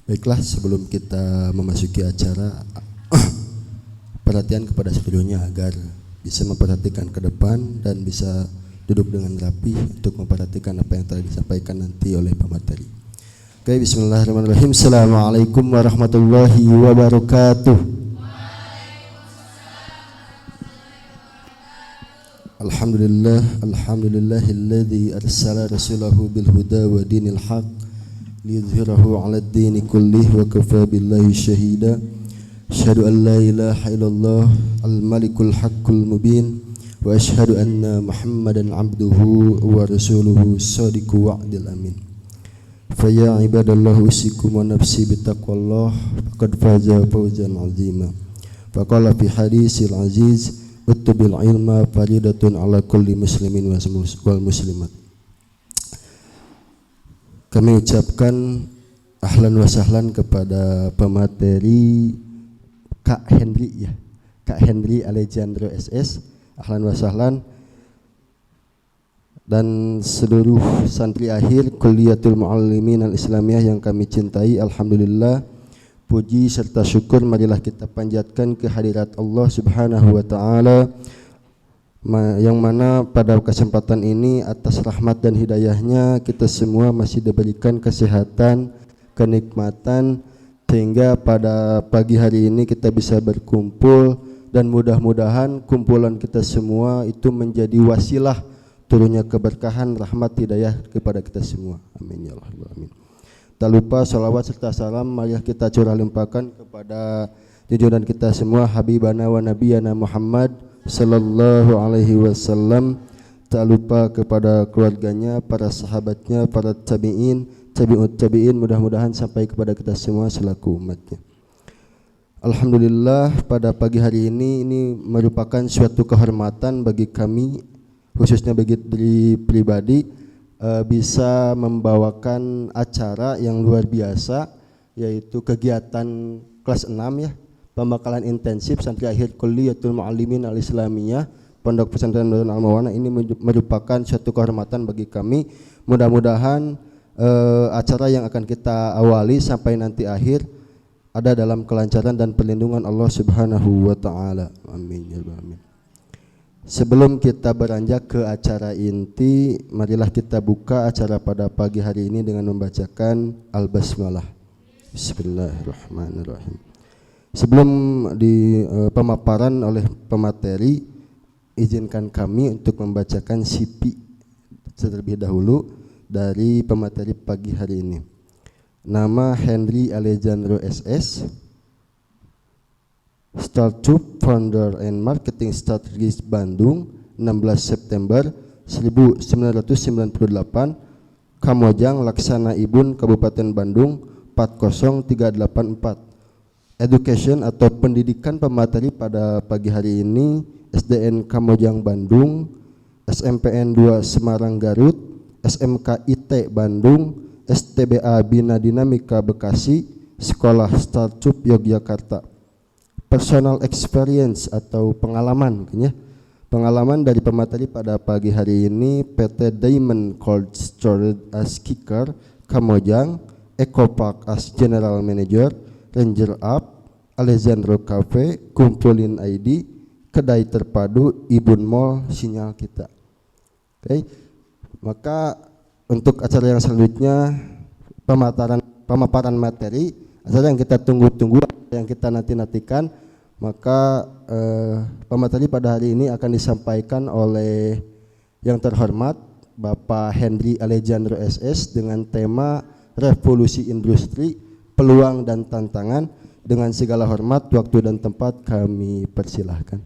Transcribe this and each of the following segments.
Baiklah, sebelum kita memasuki acara, perhatian kepada studionya agar bisa memperhatikan ke depan dan bisa duduk dengan rapi untuk memperhatikan apa yang telah disampaikan nanti oleh pemateri. Oke, bismillahirrahmanirrahim. Assalamualaikum warahmatullahi wabarakatuh. Alhamdulillahilladzi arsala rasulahu bil huda wa dinil haq liyudhhirahu 'alad dini kullih wa kafa billahi syahida. Asyhadu an la ilaha illallah al-malikul haqqul mubin wa asyhadu anna Muhammadan 'abduhu wa rasuluhu shadiqu wa'dil amin. Fa ya ibadallah usikum wa nafsi bittaqwallah faqad faza fawzan 'azima. Faqala fi hadisil aziz uttubil ilma faridatun ala kulli muslimin wal muslimat. Kami ucapkan ahlan wa sahlan kepada pemateri Kak Henry ya. Kak Henry Alejandro SS. Ahlan wa sahlan. Dan seluruh santri akhir Kulliyatul Muallimin Al-Islamiyah yang kami cintai, alhamdulillah, puji serta syukur marilah kita panjatkan kehadirat Allah Subhanahu wa taala yang mana pada kesempatan ini atas rahmat dan hidayahnya kita semua masih diberikan kesehatan, kenikmatan, sehingga pada pagi hari ini kita bisa berkumpul dan mudah-mudahan kumpulan kita semua itu menjadi wasilah turunnya keberkahan, rahmat, hidayah kepada kita semua. Amin ya Allah. Amin. Tak lupa salawat serta salam marilah kita curah limpahkan kepada junjungan kita semua Habibana wa Nabiyana Muhammad sallallahu alaihi wasallam. Tak lupa kepada keluarganya, para sahabatnya, para tabi'in, tabi'ut tabi'in, mudah-mudahan sampai kepada kita semua selaku umatnya. Alhamdulillah, pada pagi hari ini merupakan suatu kehormatan bagi kami, khususnya bagi diri pribadi, bisa membawakan acara yang luar biasa, yaitu kegiatan kelas 6 ya, pembekalan intensif santri akhir Kulliyatul Muallimin Al-Islamiyah Pondok Pesantren Darul Al-Mawana. Ini merupakan suatu kehormatan bagi kami. Mudah-mudahan acara yang akan kita awali sampai nanti akhir ada dalam kelancaran dan perlindungan Allah Subhanahu wa taala. Amin ya rabbal alamin. Sebelum kita beranjak ke acara inti, marilah kita buka acara pada pagi hari ini dengan membacakan Al-Basmalah. Bismillahirrahmanirrahim. Sebelum di pemaparan oleh pemateri, izinkan kami untuk membacakan CV terlebih dahulu dari pemateri pagi hari ini. Nama Henry Alejandro SS, Startup Founder and Marketing Strategist Bandung, 16 September 1998, Kamojang Laksana Ibun Kabupaten Bandung 40384. Education atau pendidikan pemateri pada pagi hari ini SDN Kamojang Bandung, SMPN 2 Semarang Garut, SMK IT Bandung, STBA Bina Dinamika Bekasi, Sekolah Startup Yogyakarta. Personal experience atau pengalaman ya. Pengalaman dari pemateri pada pagi hari ini PT Diamond Cold Storage as Kicker Kamojang, Ecopark as General Manager, Ranger Up, Alejandro Cafe, Kumpulin ID, Kedai Terpadu, Ibun Mall, Sinyal Kita. Oke. Maka untuk acara yang selanjutnya pemaparan materi, acara yang kita tunggu-tunggu, yang kita nanti-nantikan, maka pemateri pada hari ini akan disampaikan oleh yang terhormat Bapak Henry Alejandro SS dengan tema Revolusi Industri, Peluang dan Tantangan. Dengan segala hormat, waktu dan tempat kami persilahkan.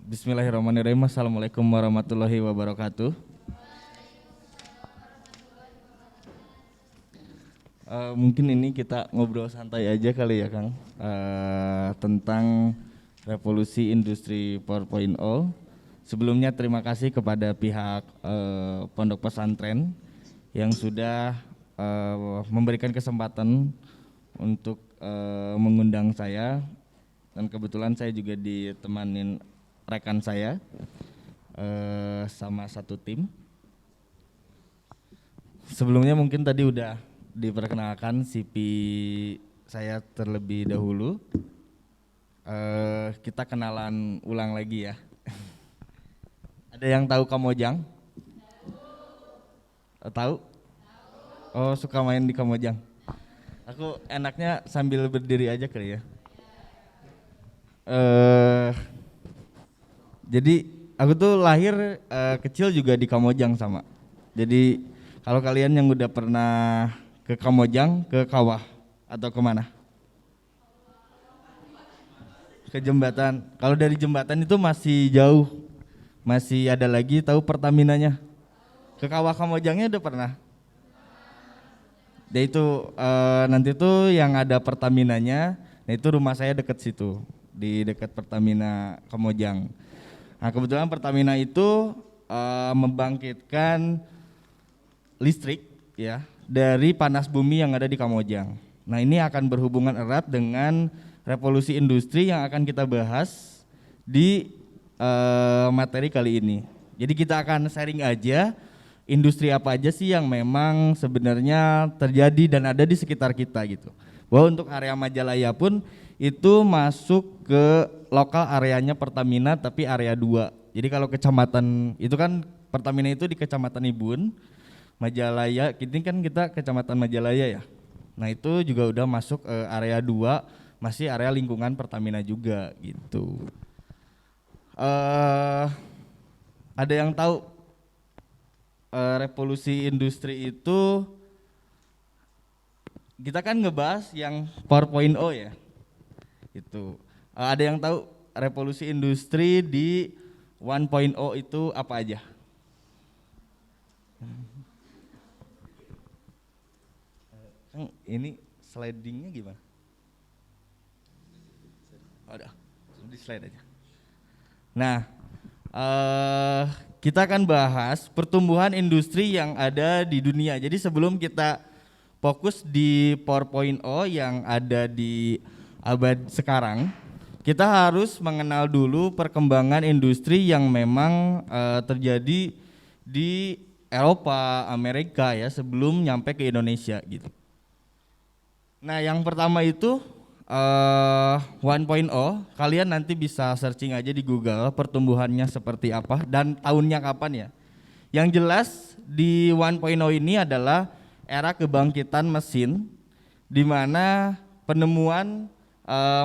Bismillahirrahmanirrahim. Assalamualaikum warahmatullahi wabarakatuh. Mungkin ini kita ngobrol santai aja kali ya Kang, tentang revolusi industri 4.0. Sebelumnya terima kasih kepada pihak Pondok Pesantren yang sudah memberikan kesempatan untuk mengundang saya, dan kebetulan saya juga ditemanin rekan saya sama satu tim. Sebelumnya mungkin tadi udah diperkenalkan CV saya terlebih dahulu. Kita kenalan ulang lagi ya. Ada yang tahu Kamojang? Tahu? Oh, suka main di Kamojang. Aku enaknya sambil berdiri aja kali ya. Jadi aku tuh lahir kecil juga di Kamojang sama. Jadi kalau kalian yang udah pernah ke Kamojang, ke kawah atau kemana? Ke jembatan. Kalau dari jembatan itu masih jauh, masih ada lagi. Tahu Pertaminanya? Ke kawah Kamojangnya udah pernah? Dia itu nanti tuh yang ada Pertaminanya. Nah itu rumah saya deket situ, di dekat Pertamina Kamojang. Nah kebetulan Pertamina itu membangkitkan listrik ya dari panas bumi yang ada di Kamojang. Nah ini akan berhubungan erat dengan revolusi industri yang akan kita bahas di materi kali ini. Jadi kita akan sharing aja industri apa aja sih yang memang sebenarnya terjadi dan ada di sekitar kita gitu. Bahwa untuk area Majalaya pun itu masuk ke lokal areanya Pertamina tapi area 2. Jadi kalau kecamatan itu kan Pertamina itu di Kecamatan Ibun, Majalaya, ini kan kita Kecamatan Majalaya ya. Nah itu juga udah masuk area 2. Masih area lingkungan Pertamina juga gitu. Ada yang tahu revolusi industri itu kita kan ngebahas yang 4.0 ya. Itu. Ada yang tahu revolusi industri di 1.0 itu apa aja? Ini slidingnya gimana? Udah, di slide aja. Nah, kita akan bahas pertumbuhan industri yang ada di dunia. Jadi sebelum kita fokus di 4.0 yang ada di abad sekarang, kita harus mengenal dulu perkembangan industri yang memang terjadi di Eropa, Amerika ya sebelum nyampe ke Indonesia gitu. Nah, yang pertama itu 1.0, kalian nanti bisa searching aja di Google pertumbuhannya seperti apa dan tahunnya kapan ya. Yang jelas di 1.0 ini adalah era kebangkitan mesin di mana penemuan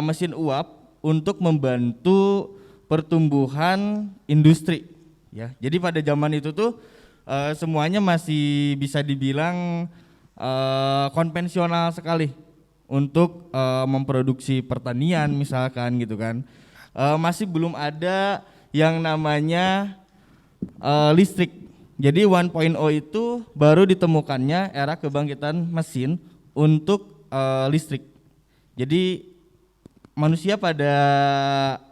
mesin uap untuk membantu pertumbuhan industri ya. Jadi pada zaman itu tuh semuanya masih bisa dibilang konvensional sekali untuk memproduksi pertanian misalkan gitu kan. Masih belum ada yang namanya listrik. Jadi 1.0 itu baru ditemukannya era kebangkitan mesin untuk listrik. Jadi manusia pada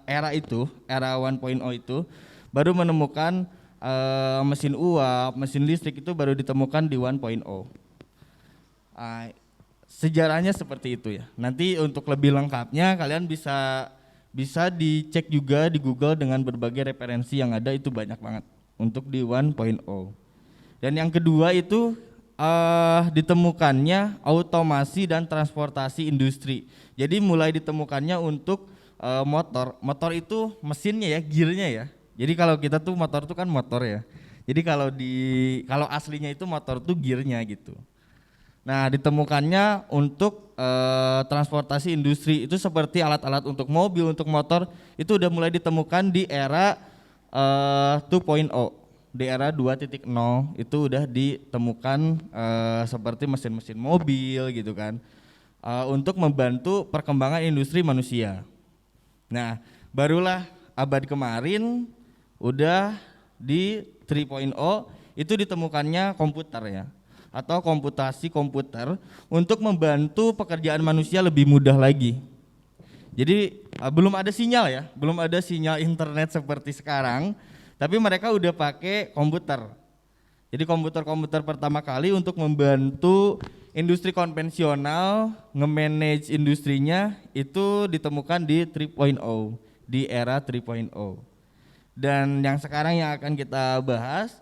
era itu, era 1.0 itu baru menemukan mesin uap, mesin listrik itu baru ditemukan di 1.0. Sejarahnya seperti itu ya. Nanti untuk lebih lengkapnya kalian bisa dicek juga di Google dengan berbagai referensi yang ada, itu banyak banget untuk di 1.0. Dan yang kedua itu ditemukannya automasi dan transportasi industri. Jadi mulai ditemukannya untuk motor. Motor itu mesinnya ya, gearnya ya. Jadi kalau kita tuh motor tuh kan motor ya. Jadi kalau aslinya itu motor tuh gearnya gitu. Nah, ditemukannya untuk transportasi industri itu seperti alat-alat untuk mobil, untuk motor itu udah mulai ditemukan di era 2.0. Di era 2.0 itu udah ditemukan seperti mesin-mesin mobil gitu kan, untuk membantu perkembangan industri manusia. Nah, barulah abad kemarin udah di 3.0 itu ditemukannya komputer ya, atau komputasi komputer untuk membantu pekerjaan manusia lebih mudah lagi. Jadi belum ada sinyal ya, belum ada sinyal internet seperti sekarang, tapi mereka udah pakai komputer. Jadi komputer-komputer pertama kali untuk membantu industri konvensional nge-manage industrinya itu ditemukan di 3.0, di era 3.0. Dan yang sekarang yang akan kita bahas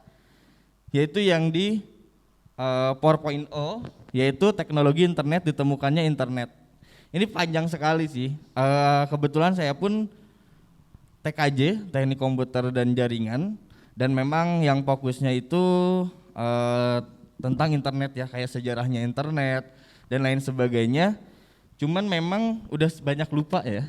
yaitu yang di 4.0, yaitu teknologi internet, ditemukannya internet. Ini panjang sekali sih. Kebetulan saya pun TKJ, teknik komputer dan jaringan, dan memang yang fokusnya itu tentang internet ya, kayak sejarahnya internet dan lain sebagainya. Cuman memang udah banyak lupa ya.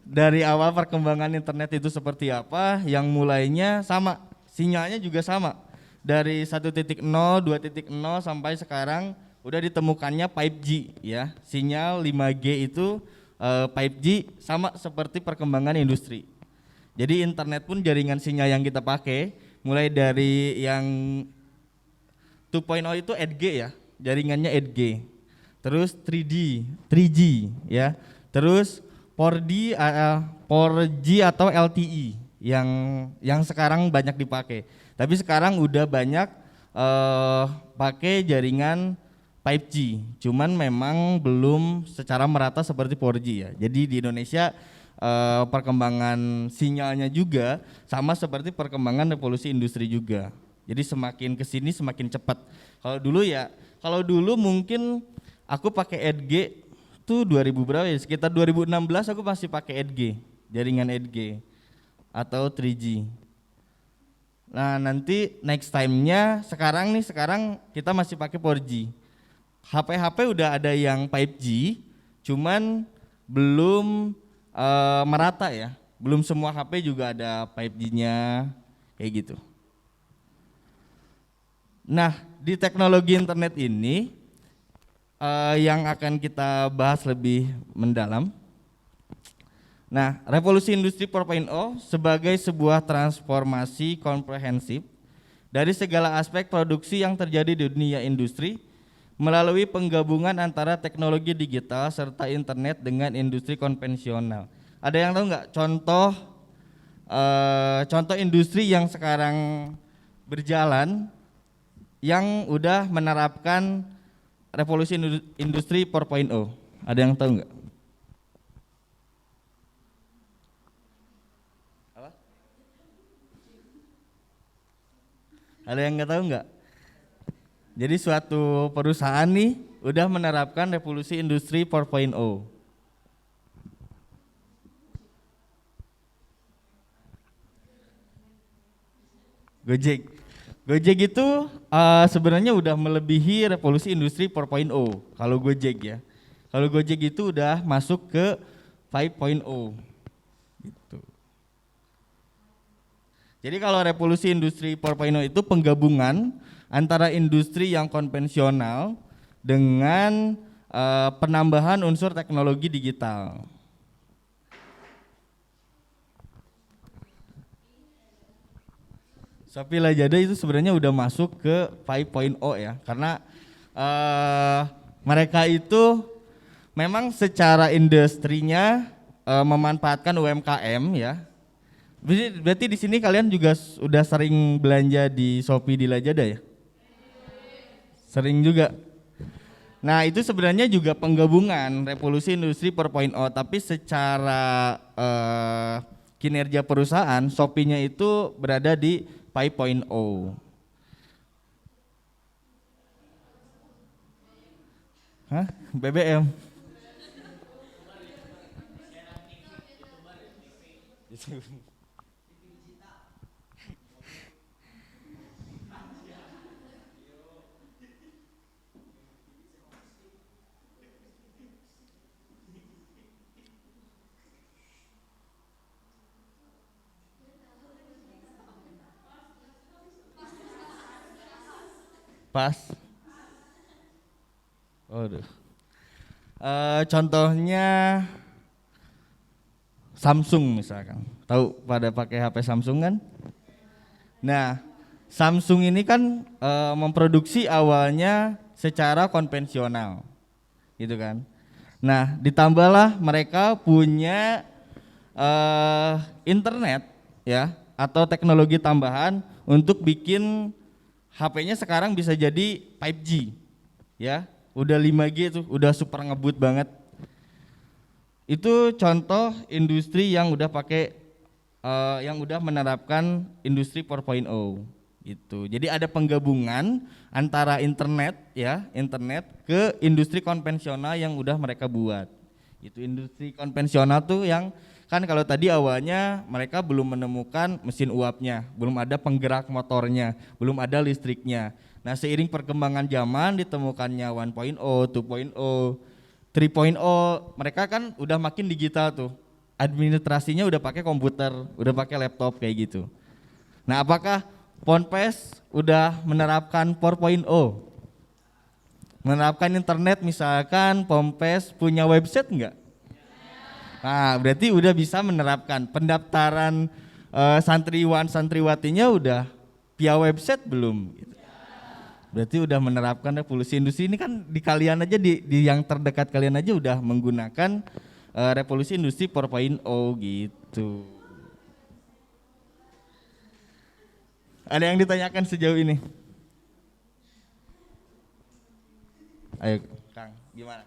Dari awal perkembangan internet itu seperti apa, yang mulainya sama, sinyalnya juga sama. Dari 1.0, 2.0 sampai sekarang udah ditemukannya 5G ya. Sinyal 5G itu 5G sama seperti perkembangan industri. Jadi internet pun jaringan sinyal yang kita pakai mulai dari yang 2.0 itu 8G ya, jaringannya 8G. Terus 3G ya. Terus 4G atau LTE yang sekarang banyak dipakai. Tapi sekarang udah banyak pakai jaringan 5G, cuman memang belum secara merata seperti 4G ya. Jadi di Indonesia perkembangan sinyalnya juga sama seperti perkembangan revolusi industri juga. Jadi semakin kesini semakin cepat. Kalau dulu mungkin aku pakai 8G tuh 2000 berapa ya? Sekitar 2016 aku masih pakai 8G, jaringan 8G atau 3G. Nah nanti next time-nya sekarang kita masih pakai 4G. HP udah ada yang 5G, cuman belum merata ya. Belum semua HP juga ada 5G-nya kayak gitu. Nah, di teknologi internet ini yang akan kita bahas lebih mendalam. Nah, revolusi industri 4.0 sebagai sebuah transformasi komprehensif dari segala aspek produksi yang terjadi di dunia industri melalui penggabungan antara teknologi digital serta internet dengan industri konvensional. Ada yang tahu nggak contoh industri yang sekarang berjalan yang udah menerapkan revolusi industri 4.0? Ada yang tahu nggak? Apa? Ada yang nggak tahu nggak? Jadi suatu perusahaan nih udah menerapkan revolusi industri 4.0. Gojek itu sebenarnya udah melebihi revolusi industri 4.0 kalau Gojek ya. Kalau Gojek itu udah masuk ke 5.0 gitu. Jadi kalau revolusi industri 4.0 itu penggabungan antara industri yang konvensional dengan penambahan unsur teknologi digital. Shopee Lazada itu sebenarnya udah masuk ke 5.0 ya, karena mereka itu memang secara industrinya memanfaatkan UMKM ya. Berarti di sini kalian juga udah sering belanja di Shopee di Lazada ya? Sering juga. Nah itu sebenarnya juga penggabungan revolusi industri 4.0, tapi secara kinerja perusahaan Shopee-nya itu berada di 5.0. Hah? BBM? Pas. Waduh. Contohnya Samsung misalkan. Tahu pada pakai HP Samsung kan? Nah, Samsung ini kan memproduksi awalnya secara konvensional. Gitu kan. Nah, ditambahlah mereka punya internet ya atau teknologi tambahan untuk bikin HP-nya sekarang bisa jadi 5G, ya, udah 5G tuh, udah super ngebut banget. Itu contoh industri yang udah pakai, yang udah menerapkan industri 4.0 gitu. Jadi ada penggabungan antara internet, ya, internet ke industri konvensional yang udah mereka buat. Itu industri konvensional tuh yang kan kalau tadi awalnya mereka belum menemukan mesin uapnya, belum ada penggerak motornya, belum ada listriknya. Nah, seiring perkembangan zaman ditemukannya 1.0, 2.0, 3.0, mereka kan udah makin digital tuh. Administrasinya udah pakai komputer, udah pakai laptop kayak gitu. Nah, apakah Ponpes udah menerapkan 4.0? Menerapkan internet, misalkan Ponpes punya website enggak? Nah, berarti udah bisa menerapkan pendaftaran santriwan santriwatinya udah via website belum? Berarti udah menerapkan revolusi industri. Ini kan di kalian aja, di yang terdekat kalian aja udah menggunakan revolusi industri 4.0 gitu. Ada yang ditanyakan sejauh ini? Ayo Kang, gimana?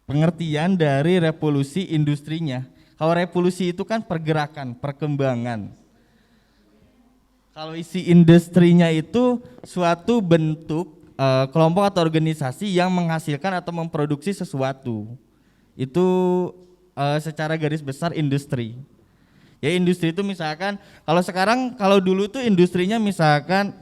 Pengertian dari revolusi industrinya. Kalau revolusi itu kan pergerakan, perkembangan. Kalau isi industrinya itu suatu bentuk kelompok atau organisasi yang menghasilkan atau memproduksi sesuatu. Itu secara garis besar industri. Ya, industri itu misalkan kalau sekarang, kalau dulu tuh industrinya misalkan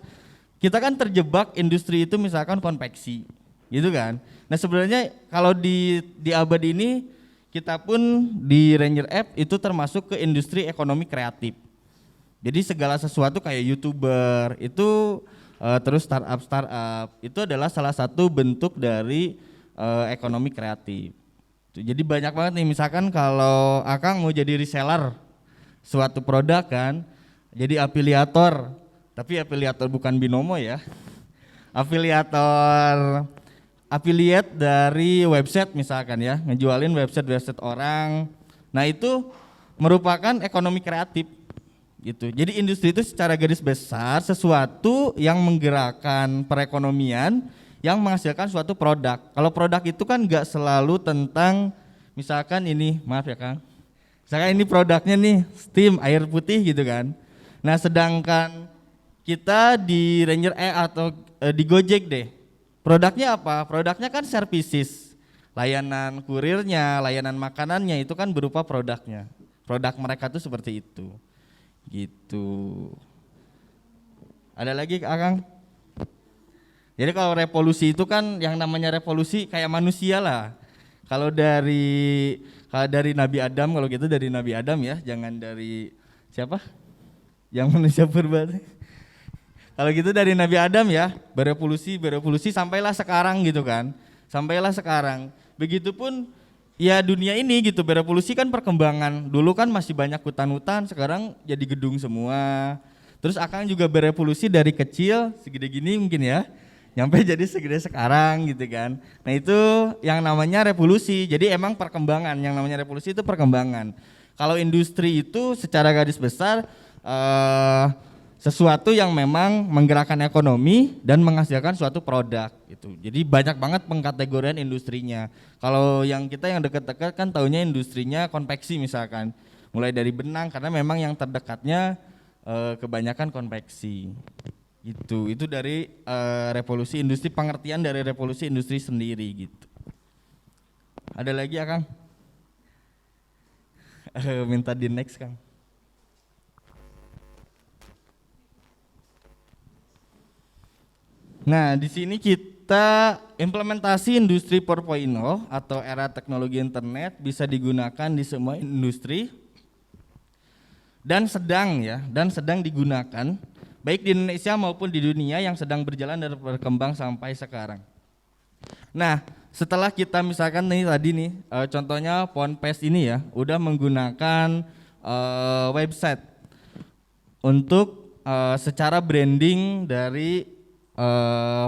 kita kan terjebak industri itu misalkan konveksi, gitu kan. Nah, sebenarnya kalau di abad ini kita pun di Ranger App itu termasuk ke industri ekonomi kreatif. Jadi segala sesuatu kayak YouTuber itu terus startup itu adalah salah satu bentuk dari ekonomi kreatif. Jadi banyak banget nih, misalkan kalau Akang mau jadi reseller suatu produk kan, jadi afiliator, tapi afiliator bukan binomo ya, afiliator, affiliate dari website misalkan ya, ngejualin website orang. Nah, itu merupakan ekonomi kreatif gitu. Jadi industri itu secara garis besar sesuatu yang menggerakkan perekonomian yang menghasilkan suatu produk. Kalau produk itu kan nggak selalu tentang misalkan ini, maaf ya Kang, misalkan ini produknya nih steam air putih gitu kan. Nah, sedangkan kita di Ranger atau di Gojek deh, produknya apa? Produknya kan services, layanan kurirnya, layanan makanannya itu kan berupa produknya. Produk mereka tuh seperti itu. Gitu. Ada lagi Akang? Jadi kalau revolusi itu kan yang namanya revolusi kayak manusia lah. Kalau dari Nabi Adam, kalau gitu dari Nabi Adam ya, jangan dari siapa? Yang manusia purba. Kalau gitu dari Nabi Adam ya, berevolusi sampailah sekarang gitu kan. Sampailah sekarang. Begitupun ya dunia ini gitu, berevolusi kan perkembangan. Dulu kan masih banyak hutan-hutan, sekarang jadi gedung semua. Terus Akang juga berevolusi dari kecil segede gini mungkin ya, nyampe jadi segede sekarang gitu kan. Nah, itu yang namanya revolusi. Jadi emang perkembangan, yang namanya revolusi itu perkembangan. Kalau industri itu secara garis besar sesuatu yang memang menggerakkan ekonomi dan menghasilkan suatu produk gitu. Jadi banyak banget pengkategorian industrinya. Kalau yang kita yang dekat-dekat kan taunya industrinya konveksi misalkan. Mulai dari benang karena memang yang terdekatnya kebanyakan konveksi. Itu dari revolusi industri, pengertian dari revolusi industri sendiri gitu. Ada lagi ya Kang? Minta di next Kang. Nah, di sini kita implementasi industri 4.0 atau era teknologi internet bisa digunakan di semua industri dan sedang digunakan baik di Indonesia maupun di dunia yang sedang berjalan dan berkembang sampai sekarang. Nah, setelah kita misalkan nih tadi nih contohnya Ponpes ini ya udah menggunakan website untuk secara branding dari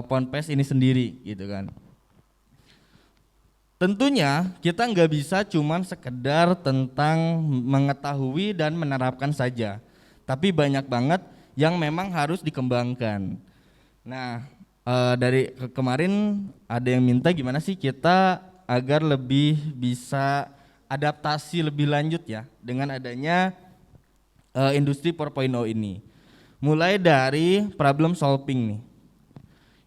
Ponpes ini sendiri gitu kan. Tentunya kita nggak bisa cuman sekedar tentang mengetahui dan menerapkan saja, tapi banyak banget yang memang harus dikembangkan. Nah, dari kemarin ada yang minta gimana sih kita agar lebih bisa adaptasi lebih lanjut ya dengan adanya industri 4.0 ini. Mulai dari problem solving nih.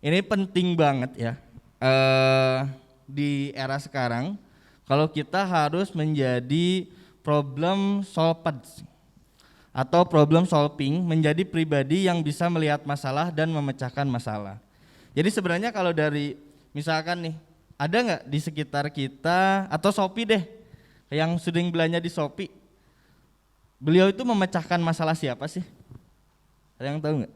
Ini penting banget ya. Di era sekarang kalau kita harus menjadi problem solvers atau problem solving, menjadi pribadi yang bisa melihat masalah dan memecahkan masalah. Jadi sebenarnya kalau dari misalkan nih, ada nggak di sekitar kita atau Shopee deh yang sering belanja di Shopee, beliau itu memecahkan masalah siapa sih? Ada yang tahu nggak?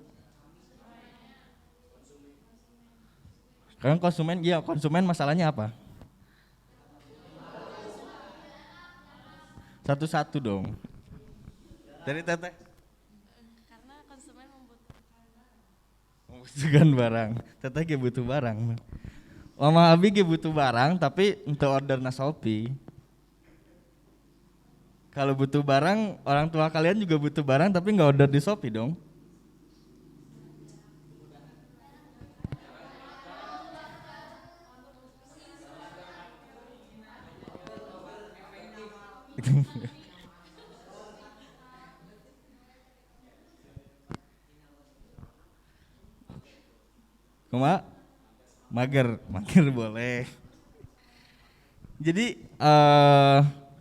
Kan konsumen, iya konsumen masalahnya apa? Satu-satu dong. Dari Teteh. Karena konsumen Membutuhkan barang. Teteh ge butuh barang. Mama Abi ge butuh barang tapi untuk order na Shopee. Kalau butuh barang, orang tua kalian juga butuh barang tapi nggak order di Shopee dong. Kuma mager boleh. Jadi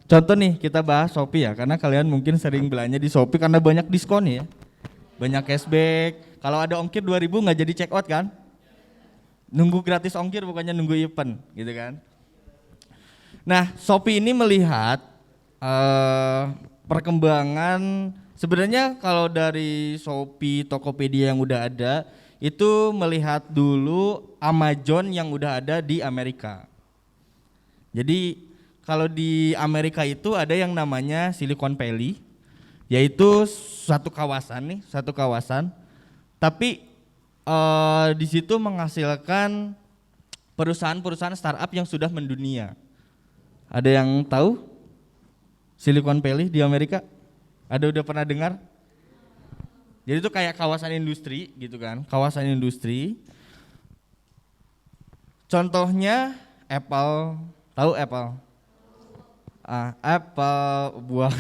contoh nih kita bahas Shopee ya, karena kalian mungkin sering belanja di Shopee karena banyak diskon ya, banyak cashback. Kalau ada ongkir 2.000 nggak jadi check out kan? Nunggu gratis ongkir bukannya nunggu event gitu kan? Nah Shopee ini melihat perkembangan sebenarnya kalau dari Shopee, Tokopedia yang udah ada itu melihat dulu Amazon yang udah ada di Amerika. Jadi kalau di Amerika itu ada yang namanya Silicon Valley, yaitu satu kawasan. Tapi di situ menghasilkan perusahaan-perusahaan startup yang sudah mendunia. Ada yang tahu Silicon Valley di Amerika? Ada udah pernah dengar? Jadi itu kayak kawasan industri gitu kan, kawasan industri. Contohnya Apple, tahu Apple? Apple buah.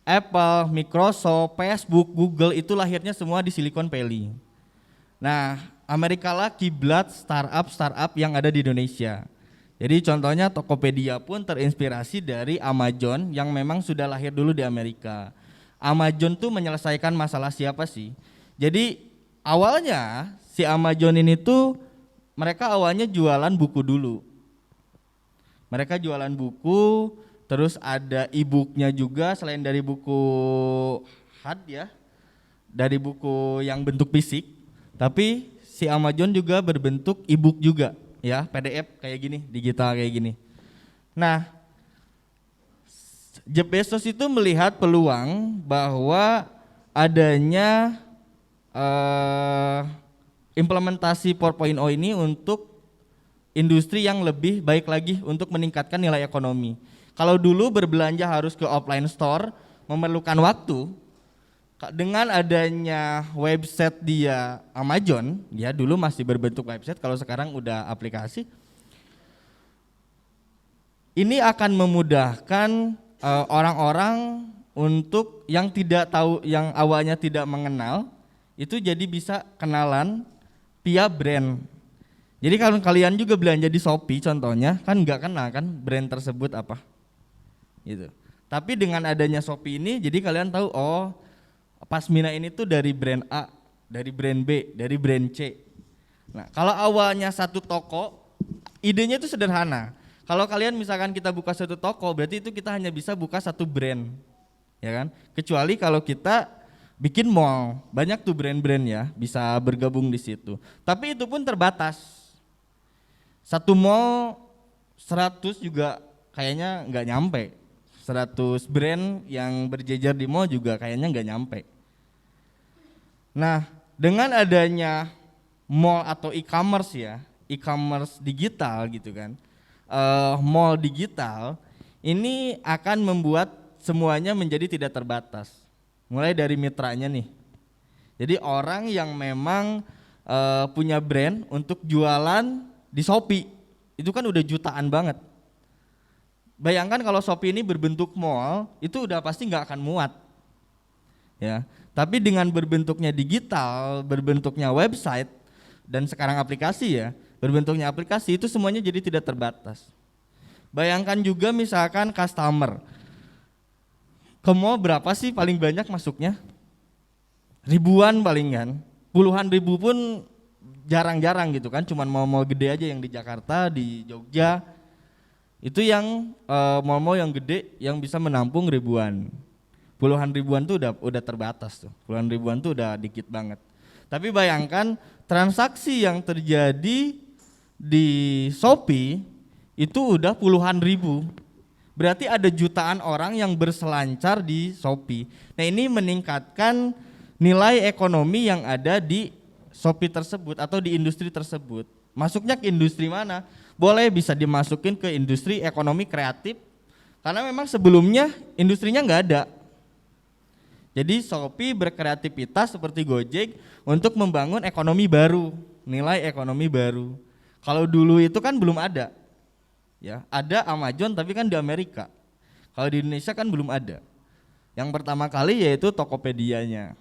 Apple, Microsoft, Facebook, Google itu lahirnya semua di Silicon Valley. Nah, Amerika lah kiblat startup yang ada di Indonesia. Jadi contohnya Tokopedia pun terinspirasi dari Amazon yang memang sudah lahir dulu di Amerika. Amazon tuh menyelesaikan masalah siapa sih? Jadi awalnya si Amazon ini tuh mereka awalnya jualan buku dulu. Mereka jualan buku, terus ada e-booknya juga selain dari buku hard ya, dari buku yang bentuk fisik. Tapi si Amazon juga berbentuk e-book juga ya, PDF kayak gini, digital kayak gini. Nah, Jeff Bezos itu melihat peluang bahwa adanya implementasi 4.0 ini untuk industri yang lebih baik lagi untuk meningkatkan nilai ekonomi. Kalau dulu berbelanja harus ke offline store, memerlukan waktu. Dengan adanya website dia Amazon, ya dulu masih berbentuk website, kalau sekarang udah aplikasi. Ini akan memudahkan orang-orang untuk yang tidak tahu, yang awalnya tidak mengenal, itu jadi bisa kenalan via brand. Jadi kalau kalian juga belanja di Shopee contohnya, kan nggak kenal kan brand tersebut apa, gitu. Tapi dengan adanya Shopee ini, jadi kalian tahu, oh Pasmina ini tuh dari brand A, dari brand B, dari brand C. Nah kalau awalnya satu toko, idenya itu sederhana. Kalau kalian misalkan kita buka satu toko, berarti itu kita hanya bisa buka satu brand, ya kan? Kecuali kalau kita bikin mall, banyak tuh brand-brand ya, bisa bergabung di situ. Tapi itu pun terbatas. Satu mall 100 juga kayaknya nggak nyampe. 100 brand yang berjejer di mall juga kayaknya nggak nyampe. Nah, dengan adanya mall atau e-commerce ya, e-commerce digital gitu kan, mall digital, ini akan membuat semuanya menjadi tidak terbatas. Mulai dari mitranya nih. Jadi orang yang memang punya brand untuk jualan di Shopee, itu kan udah jutaan banget. Bayangkan kalau Shopee ini berbentuk mall, itu udah pasti nggak akan muat. Ya, tapi dengan berbentuknya digital, berbentuknya website, dan sekarang aplikasi ya, berbentuknya aplikasi itu semuanya jadi tidak terbatas. Bayangkan juga misalkan customer, ke mall berapa sih paling banyak masuknya? Ribuan paling kan, puluhan ribu pun jarang-jarang gitu kan, cuman mall-mall gede aja yang di Jakarta, di Jogja, itu yang mall-mall yang gede yang bisa menampung ribuan. Puluhan ribuan tuh udah terbatas tuh. Puluhan ribuan tuh udah dikit banget. Tapi bayangkan transaksi yang terjadi di Shopee itu udah puluhan ribu. Berarti ada jutaan orang yang berselancar di Shopee. Nah, ini meningkatkan nilai ekonomi yang ada di Shopee tersebut atau di industri tersebut. Masuknya ke industri mana? Boleh bisa dimasukin ke industri ekonomi kreatif. Karena memang sebelumnya industrinya nggak ada. Jadi Shopee berkreativitas seperti Gojek untuk membangun ekonomi baru, nilai ekonomi baru. Kalau dulu itu kan belum ada, ya ada Amazon tapi kan di Amerika. Kalau di Indonesia kan belum ada. Yang pertama kali yaitu Tokopedia-nya.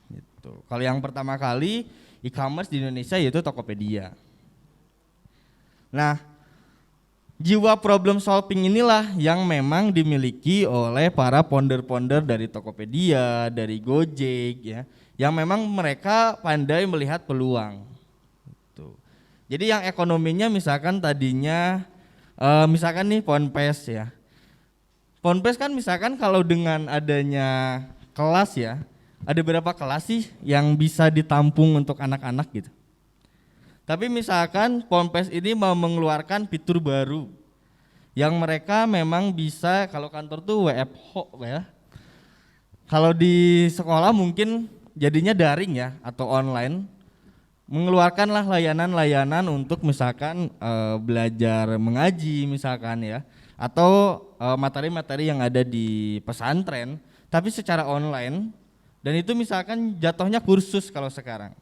Gitu. Kalau yang pertama kali e-commerce di Indonesia yaitu Tokopedia. Nah, jiwa problem solving inilah yang memang dimiliki oleh para founder-founder dari Tokopedia, dari Gojek ya, yang memang mereka pandai melihat peluang. Gitu. Jadi yang ekonominya misalkan tadinya misalkan nih Ponpes ya. Ponpes kan misalkan kalau dengan adanya kelas ya, ada berapa kelas sih yang bisa ditampung untuk anak-anak gitu. Tapi misalkan Ponpes ini mau mengeluarkan fitur baru yang mereka memang bisa, kalau kantor tuh WFH ya. Kalau di sekolah mungkin jadinya daring ya atau online. Mengeluarkanlah layanan-layanan untuk misalkan belajar mengaji misalkan ya, atau materi-materi yang ada di pesantren tapi secara online, dan itu misalkan jatuhnya kursus kalau sekarang.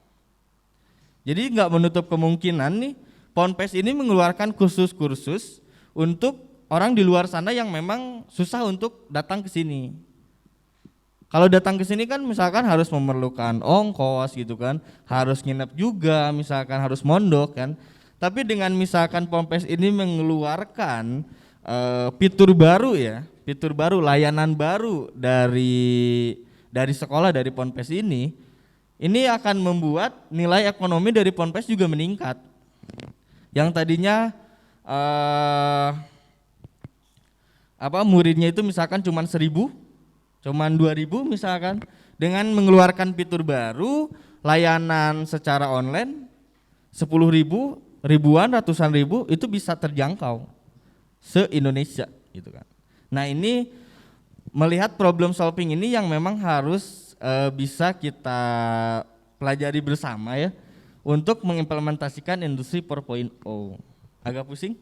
Jadi nggak menutup kemungkinan nih Ponpes ini mengeluarkan kursus-kursus untuk orang di luar sana yang memang susah untuk datang ke sini. Kalau datang ke sini kan misalkan harus memerlukan ongkos gitu kan, harus nginep juga, misalkan harus mondok kan. Tapi dengan misalkan Ponpes ini mengeluarkan fitur baru ya, fitur baru, layanan baru dari sekolah, dari Ponpes ini akan membuat nilai ekonomi dari Ponpes juga meningkat. Yang tadinya muridnya itu misalkan cuma 1.000, cuma 2.000 misalkan, dengan mengeluarkan fitur baru, layanan secara online 10.000, ribuan, ratusan ribu itu bisa terjangkau se-Indonesia gitu kan. Nah, ini melihat problem solving ini yang memang harus bisa kita pelajari bersama ya untuk mengimplementasikan industri 4.0. Agak pusing?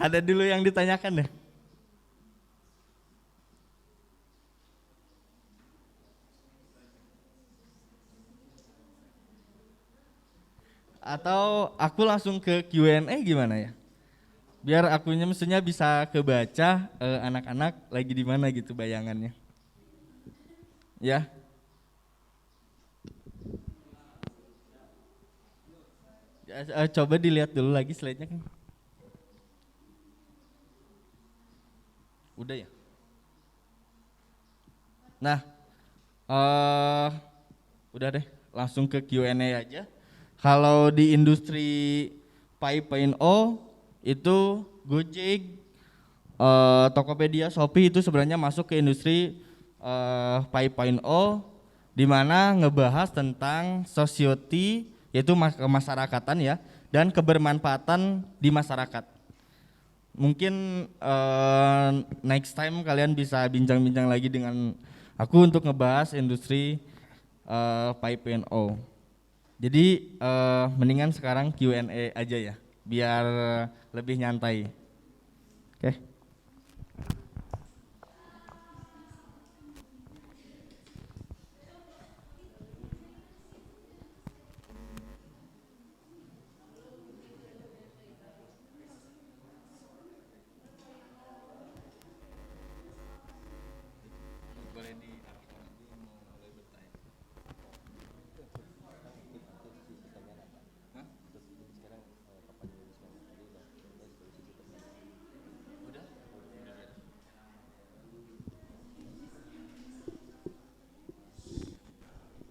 Ada dulu yang ditanyakan deh. Atau aku langsung ke Q&A gimana ya? Biar akunya mestinya bisa kebaca anak-anak lagi di mana gitu bayangannya. Ya. Coba dilihat dulu lagi slide-nya kan. Udah ya. Nah, udah deh, langsung ke Q&A aja. Kalau di industri 5.0 itu Gojek, Tokopedia, Shopee itu sebenarnya masuk ke industri 5.0, di mana ngebahas tentang society, yaitu kemasyarakatan ya, dan kebermanfaatan di masyarakat. Mungkin next time kalian bisa bincang-bincang lagi dengan aku untuk ngebahas industri 5.0. Jadi mendingan sekarang Q&A aja ya, biar lebih nyantai. Oke.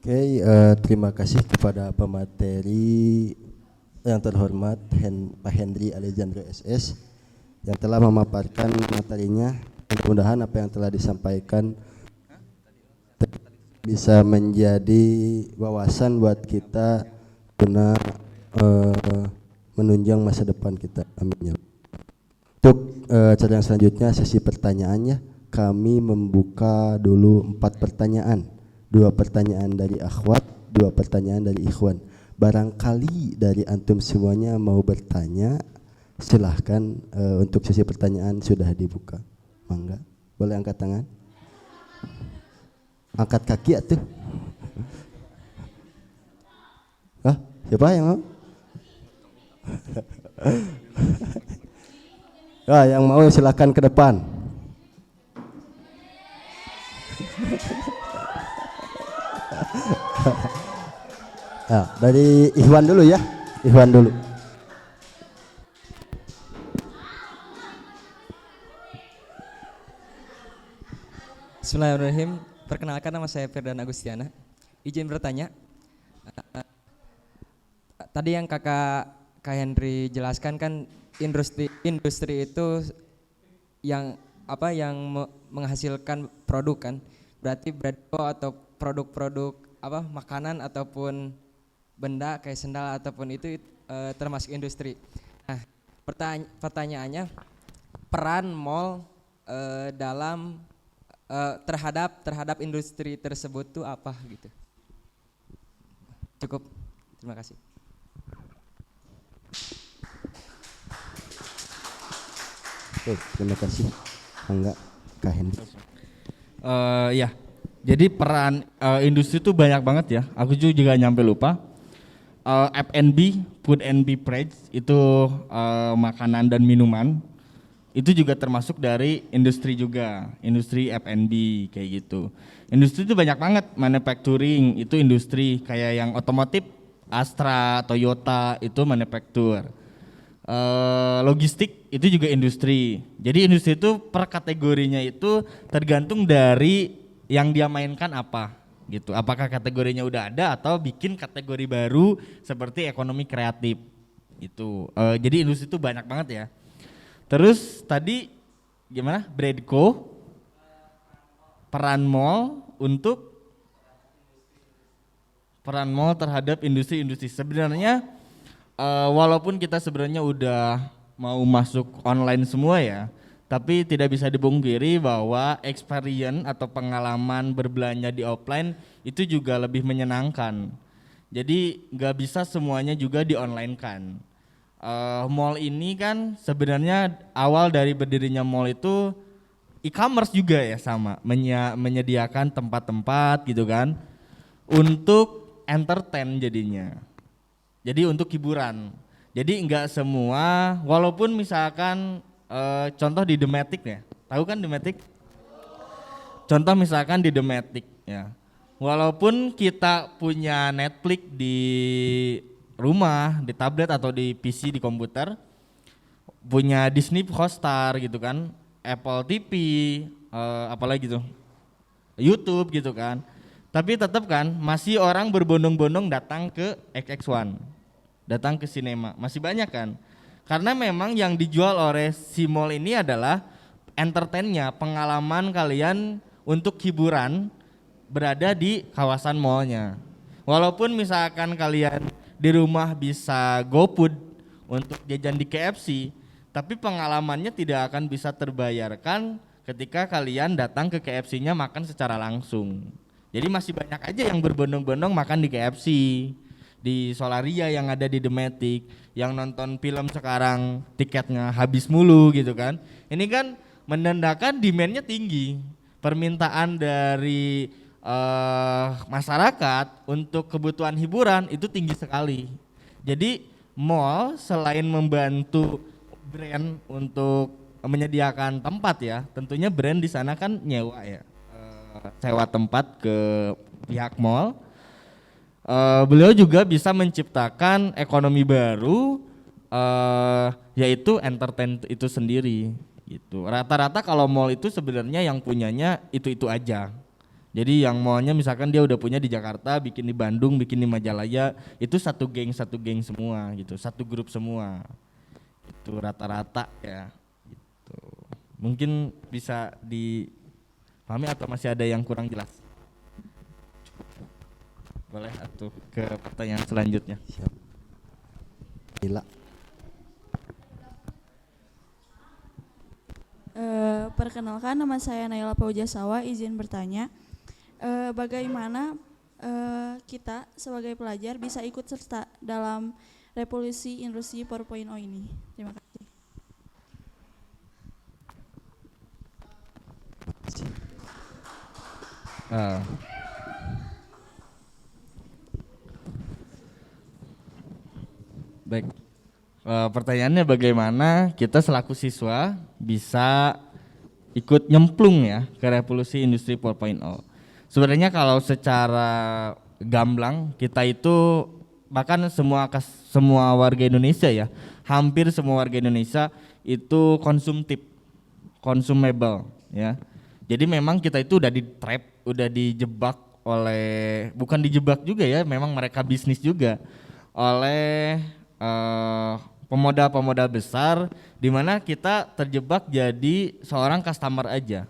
Oke, terima kasih kepada pemateri yang terhormat Pak Hendri Alejandro SS yang telah memaparkan materinya. Mudah-mudahan apa yang telah disampaikan bisa menjadi wawasan buat kita guna menunjang masa depan kita. Amin. Untuk cara yang selanjutnya sesi pertanyaannya, kami membuka dulu 4 pertanyaan. 2 pertanyaan dari akhwat, 2 pertanyaan dari ikhwan. Barangkali dari antum semuanya mau bertanya, silahkan. Untuk sesi pertanyaan sudah dibuka. Mangga, boleh angkat tangan. Angkat kaki atuh. Hah? Siapa yang mau? Yang mau silahkan ke depan. Dari Ikhwan dulu ya, Ikhwan dulu. Bismillahirrahmanirrahim. Perkenalkan, nama saya Firdan Agustiana. Izin bertanya. Tadi yang Kak Henry jelaskan kan industri itu yang menghasilkan produk kan. Berarti atau produk-produk makanan ataupun benda kayak sendal ataupun itu termasuk industri. Nah, pertanyaannya, peran mall dalam terhadap industri tersebut tuh apa gitu? Cukup, terima kasih. Oke, terima kasih. Enggak, Kak Henry. Ya, jadi peran industri itu banyak banget ya. Aku juga nyampe lupa. F&B, food and beverage itu makanan dan minuman. Itu juga termasuk dari industri juga, industri F&B kayak gitu. Industri itu banyak banget, manufacturing itu industri kayak yang otomotif, Astra, Toyota itu manufaktur. Logistik itu juga industri. Jadi industri itu per kategorinya itu tergantung dari yang dia mainkan apa gitu. Apakah kategorinya udah ada atau bikin kategori baru seperti ekonomi kreatif itu. Jadi industri itu banyak banget ya. Terus tadi gimana? Bradco, peran mall terhadap industri-industri. Sebenarnya walaupun kita sebenarnya udah mau masuk online semua ya, tapi tidak bisa dipungkiri bahwa experience atau pengalaman berbelanja di offline itu juga lebih menyenangkan. Jadi nggak bisa semuanya juga di online kan. Mall ini kan sebenarnya awal dari berdirinya mall itu e-commerce juga ya, sama menyediakan tempat-tempat gitu kan untuk entertain jadinya. Jadi untuk hiburan. Jadi enggak semua, walaupun misalkan contoh di The Matic ya. Tahu kan The Matic? Contoh misalkan di The Matic ya. Walaupun kita punya Netflix di rumah, di tablet atau di PC, di komputer, punya Disney Hotstar gitu kan, Apple TV, apalagi gitu, YouTube gitu kan. Tapi tetap kan masih orang berbondong-bondong datang ke XX1, datang ke sinema, masih banyak kan. Karena memang yang dijual oleh si mall ini adalah entertainnya, pengalaman kalian untuk hiburan berada di kawasan mallnya. Walaupun misalkan kalian di rumah bisa GoFood untuk jajan di KFC, tapi pengalamannya tidak akan bisa terbayarkan ketika kalian datang ke KFC-nya makan secara langsung. Jadi masih banyak aja yang berbondong-bondong makan di KFC, di Solaria yang ada di The Matic, yang nonton film sekarang tiketnya habis mulu gitu kan. Ini kan menandakan demand-nya tinggi, permintaan dari masyarakat untuk kebutuhan hiburan itu tinggi sekali. Jadi mall selain membantu brand untuk menyediakan tempat ya, tentunya brand di sana kan nyewa ya, sewa tempat ke pihak mall. Beliau juga bisa menciptakan ekonomi baru, yaitu entertain itu sendiri gitu. Rata-rata kalau mall itu sebenarnya yang punyanya itu aja. Jadi yang mallnya misalkan dia udah punya di Jakarta, bikin di Bandung, bikin di Majalaya, itu satu geng semua gitu, satu grup semua. Itu rata-rata ya. Gitu. Mungkin bisa dipahami atau masih ada yang kurang jelas? Boleh atuh ke pertanyaan selanjutnya. Siap. Gila. Perkenalkan, nama saya Naila Paujasawa, izin bertanya, bagaimana kita sebagai pelajar bisa ikut serta dalam revolusi industri 4.0 ini? Terima kasih. Baik, pertanyaannya bagaimana kita selaku siswa bisa ikut nyemplung ya ke revolusi industri 4.0. Sebenarnya kalau secara gamblang kita itu bahkan semua warga Indonesia ya, hampir semua warga Indonesia itu consumable ya. Jadi memang kita itu udah di-trap, udah dijebak oleh, bukan dijebak juga ya, memang mereka bisnis juga oleh pemodal-pemodal besar, di mana kita terjebak jadi seorang customer aja.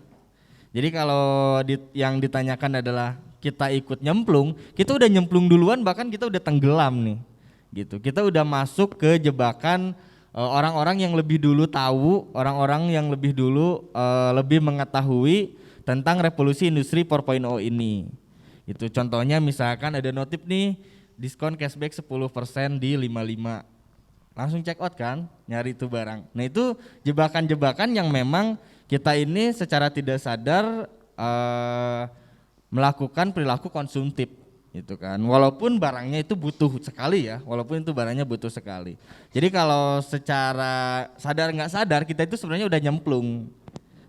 Jadi kalau yang ditanyakan adalah kita ikut nyemplung, kita udah nyemplung duluan, bahkan kita udah tenggelam nih, gitu. Kita udah masuk ke jebakan orang-orang yang lebih dulu tahu, orang-orang yang lebih dulu lebih mengetahui tentang revolusi industri 4.0 ini. Itu contohnya misalkan ada notif nih, diskon cashback 10% di 55. Langsung check out kan, nyari itu barang. Nah itu jebakan-jebakan yang memang kita ini secara tidak sadar melakukan perilaku konsumtif gitu kan. Walaupun barangnya itu butuh sekali ya, Jadi kalau secara sadar nggak sadar kita itu sebenarnya udah nyemplung.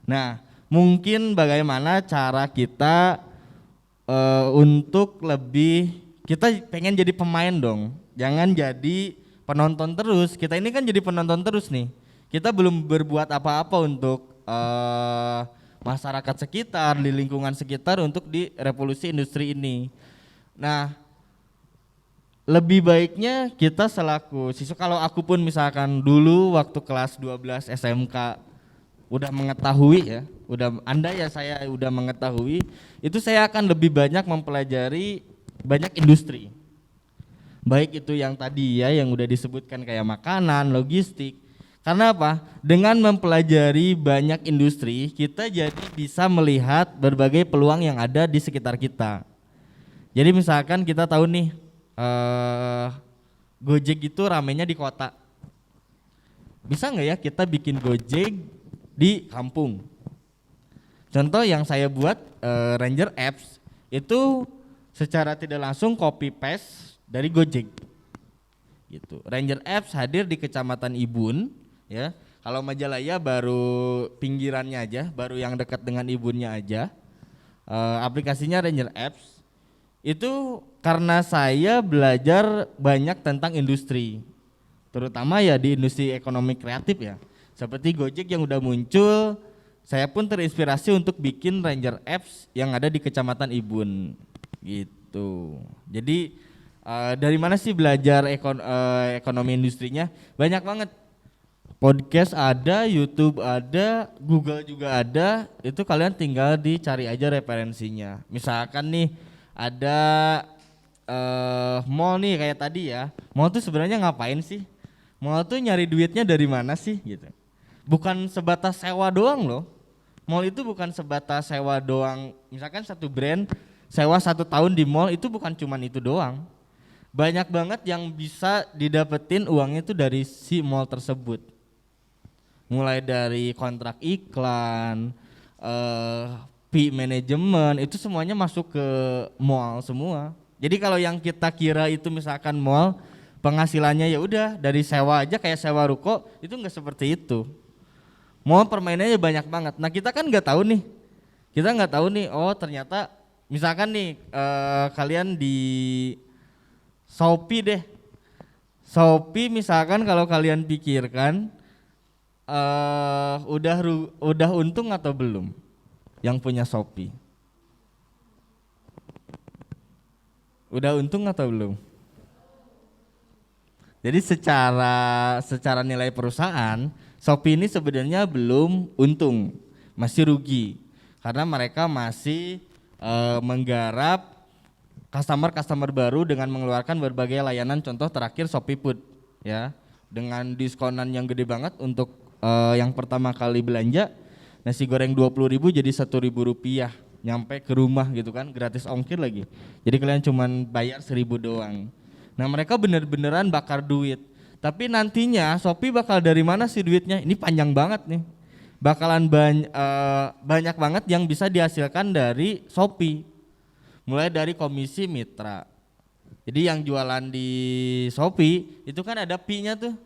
Nah mungkin bagaimana cara kita untuk lebih, kita pengen jadi pemain dong, jangan jadi penonton terus. Kita ini kan jadi penonton terus nih. Kita belum berbuat apa-apa untuk masyarakat sekitar, di lingkungan sekitar untuk di revolusi industri ini. Nah, lebih baiknya kita selaku siswa, kalau aku pun misalkan dulu waktu kelas 12 SMK udah mengetahui ya, saya udah mengetahui, itu saya akan lebih banyak mempelajari banyak industri. Baik itu yang tadi ya, yang udah disebutkan kayak makanan, logistik. Karena apa? Dengan mempelajari banyak industri, kita jadi bisa melihat berbagai peluang yang ada di sekitar kita. Jadi misalkan kita tahu nih, Gojek itu ramenya di kota. Bisa nggak ya kita bikin Gojek di kampung? Contoh yang saya buat, Ranger Apps, itu secara tidak langsung copy paste dari Gojek gitu. Ranger Apps hadir di Kecamatan Ibun ya. Kalau Majalaya baru pinggirannya aja, baru yang dekat dengan Ibunnya aja. Aplikasinya Ranger Apps itu karena saya belajar banyak tentang industri, terutama ya di industri ekonomi kreatif ya, seperti Gojek yang udah muncul. Saya pun terinspirasi untuk bikin Ranger Apps yang ada di Kecamatan Ibun gitu. Jadi dari mana sih belajar ekonomi industrinya? Banyak banget. Podcast ada, YouTube ada, Google juga ada. Itu kalian tinggal dicari aja referensinya. Misalkan nih ada mall nih kayak tadi ya. Mall tuh sebenarnya ngapain sih? Mall tuh nyari duitnya dari mana sih gitu. Bukan sebatas sewa doang loh. Mall itu bukan sebatas sewa doang. Misalkan satu brand sewa 1 tahun di mall itu bukan cuman itu doang. Banyak banget yang bisa didapetin uangnya itu dari si mall tersebut. Mulai dari kontrak iklan, fee manajemen, itu semuanya masuk ke mall semua. Jadi kalau yang kita kira itu misalkan mall penghasilannya ya udah dari sewa aja kayak sewa ruko, itu enggak seperti itu. Mall permainannya banyak banget. Nah kita kan nggak tahu nih, oh ternyata misalkan nih kalian di Shopee deh. Shopee misalkan kalau kalian pikirkan udah untung atau belum yang punya Shopee? Udah untung atau belum? Jadi secara nilai perusahaan, Shopee ini sebenarnya belum untung, masih rugi. Karena mereka masih menggarap customer baru dengan mengeluarkan berbagai layanan, contoh terakhir Shopee Food ya, dengan diskonan yang gede banget untuk yang pertama kali belanja nasi goreng 20.000 jadi 1.000 rupiah nyampe ke rumah gitu kan, gratis ongkir lagi. Jadi kalian cuman bayar 1.000 doang. Nah mereka bener-beneran bakar duit. Tapi nantinya Shopee bakal dari mana sih duitnya? Ini panjang banget nih. Bakalan banyak banget yang bisa dihasilkan dari Shopee. Mulai dari komisi mitra. Jadi yang jualan di Shopee itu kan ada fee-nya tuh.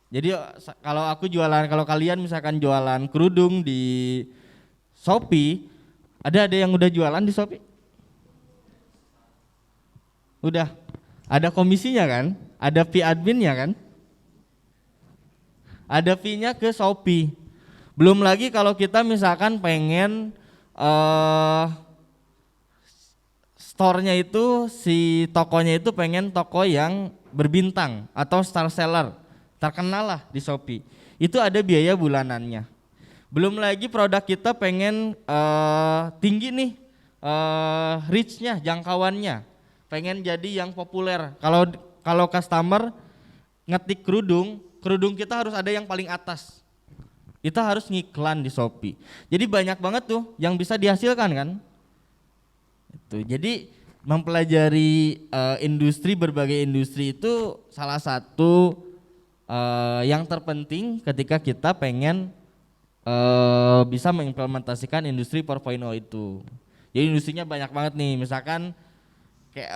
Jadi kalau kalian misalkan jualan kerudung di Shopee, ada yang udah jualan di Shopee? Udah. Ada komisinya kan? Ada fee adminnya kan? Ada fee-nya ke Shopee. Belum lagi kalau kita misalkan pengen store-nya itu, si tokonya itu pengen toko yang berbintang atau star seller, terkenal lah di Shopee. Itu ada biaya bulanannya. Belum lagi produk kita pengen tinggi nih reach-nya, jangkauannya. Pengen jadi yang populer. Kalau customer ngetik kerudung kita harus ada yang paling atas. Kita harus ngiklan di Shopee. Jadi banyak banget tuh yang bisa dihasilkan kan. Itu. Jadi mempelajari berbagai industri itu salah satu yang terpenting ketika kita pengen bisa mengimplementasikan industri 4.0 itu. Jadi industrinya banyak banget nih, misalkan kayak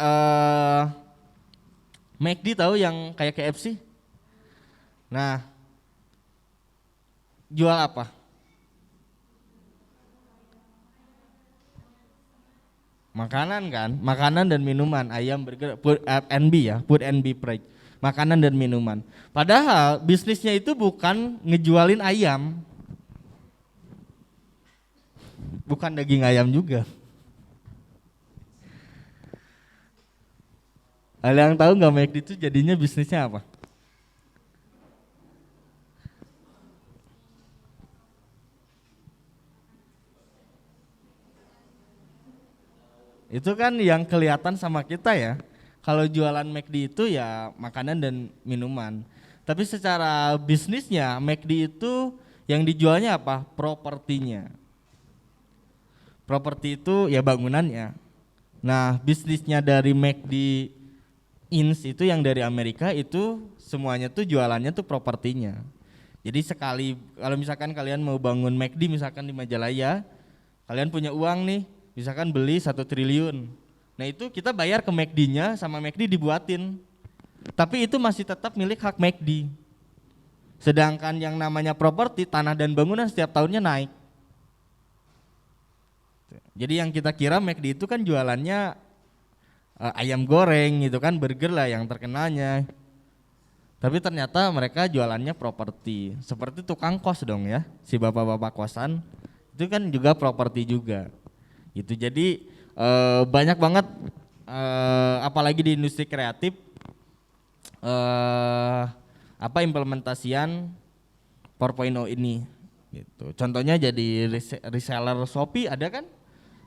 McD tahu yang kayak KFC? Nah, jual apa? Makanan kan, makanan dan minuman, ayam, burger, food F&B ya, food and beverage, makanan dan minuman. Padahal bisnisnya itu bukan ngejualin ayam, bukan daging ayam juga. Ada yang tahu nggak McD itu jadinya bisnisnya apa? Itu kan yang kelihatan sama kita ya. Kalau jualan McD itu ya makanan dan minuman. Tapi secara bisnisnya McD itu yang dijualnya apa? Propertinya. Properti itu ya bangunannya. Nah bisnisnya dari McD Inns itu yang dari Amerika itu semuanya tuh jualannya tuh propertinya. Jadi sekali kalau misalkan kalian mau bangun McD misalkan di Majalaya, kalian punya uang nih, misalkan beli 1 triliun. Nah itu kita bayar ke McD-nya sama McD dibuatin. Tapi itu masih tetap milik hak McD. Sedangkan yang namanya properti, tanah dan bangunan setiap tahunnya naik. Jadi yang kita kira McD itu kan jualannya ayam goreng gitu kan, burger lah yang terkenalnya. Tapi ternyata mereka jualannya properti. Seperti tukang kos dong ya, si bapak-bapak kosan. Itu kan juga properti juga. Gitu. Jadi banyak banget apalagi di industri kreatif implementasian 4.0 ini gitu. Contohnya jadi reseller Shopee ada kan?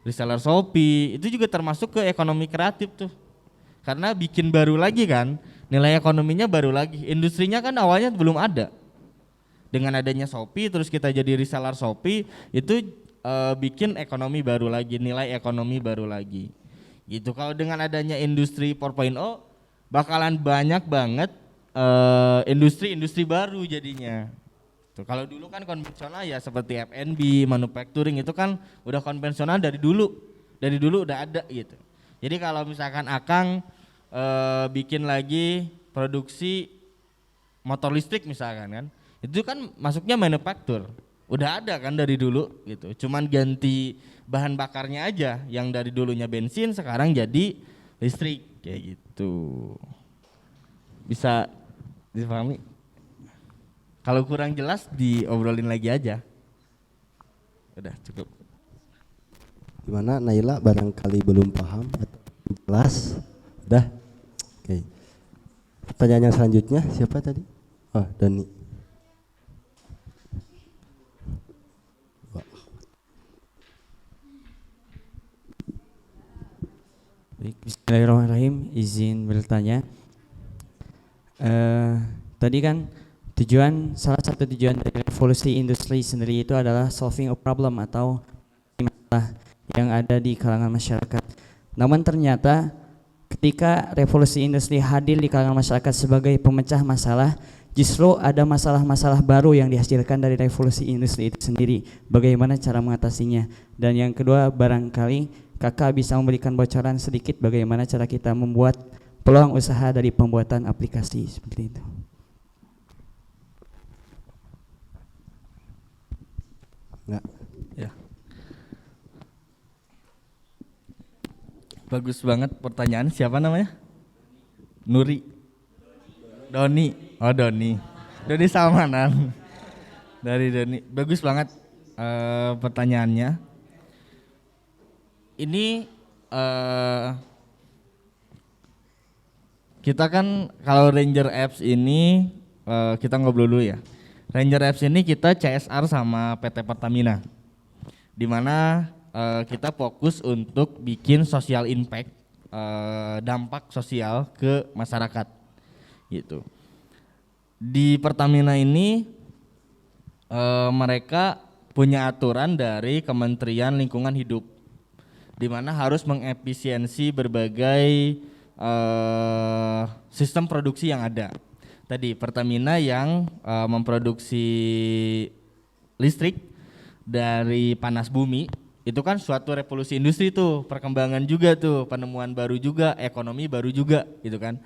Reseller Shopee itu juga termasuk ke ekonomi kreatif tuh. Karena bikin baru lagi kan, nilai ekonominya baru lagi. Industrinya kan awalnya belum ada. Dengan adanya Shopee terus kita jadi reseller Shopee itu bikin ekonomi baru lagi, nilai ekonomi baru lagi. Gitu. Kalau dengan adanya industri 4.0 bakalan banyak banget industri-industri baru jadinya. Tuh, kalau dulu kan konvensional ya seperti F&B, manufacturing itu kan udah konvensional dari dulu udah ada gitu. Jadi kalau misalkan Akang bikin lagi produksi motor listrik misalkan kan, itu kan masuknya manufaktur, udah ada kan dari dulu gitu. Cuman ganti bahan bakarnya aja, yang dari dulunya bensin sekarang jadi listrik kayak gitu. Bisa dipahami? Kalau kurang jelas diobrolin lagi aja. Udah cukup. Gimana Naila, barangkali belum paham atau jelas? Udah. Oke. Pertanyaan yang selanjutnya siapa tadi? Oh, Dani. Baik, bismillahirrahmanirrahim. Izin bertanya. Tadi kan salah satu tujuan dari revolusi industri sendiri itu adalah solving a problem atau masalah yang ada di kalangan masyarakat. Namun ternyata ketika revolusi industri hadir di kalangan masyarakat sebagai pemecah masalah, justru ada masalah-masalah baru yang dihasilkan dari revolusi industri itu sendiri. Bagaimana cara mengatasinya? Dan yang kedua, barangkali kakak bisa memberikan bocoran sedikit bagaimana cara kita membuat peluang usaha dari pembuatan aplikasi seperti itu. Enggak. Ya. Bagus banget pertanyaan. Siapa namanya? Nuri. Doni. Oh, Doni. Doni Salmanan. Dari Doni. Bagus banget pertanyaannya. Ini kita kan kalau Ranger Apps ini kita ngobrol dulu ya. Ranger Apps ini kita CSR sama PT Pertamina, di mana kita fokus untuk bikin social impact, dampak sosial ke masyarakat, gitu. Di Pertamina ini mereka punya aturan dari Kementerian Lingkungan Hidup, di mana harus mengefisiensi berbagai sistem produksi yang ada. Tadi Pertamina yang memproduksi listrik dari panas bumi, itu kan suatu revolusi industri tuh, perkembangan juga tuh, penemuan baru juga, ekonomi baru juga gitu kan.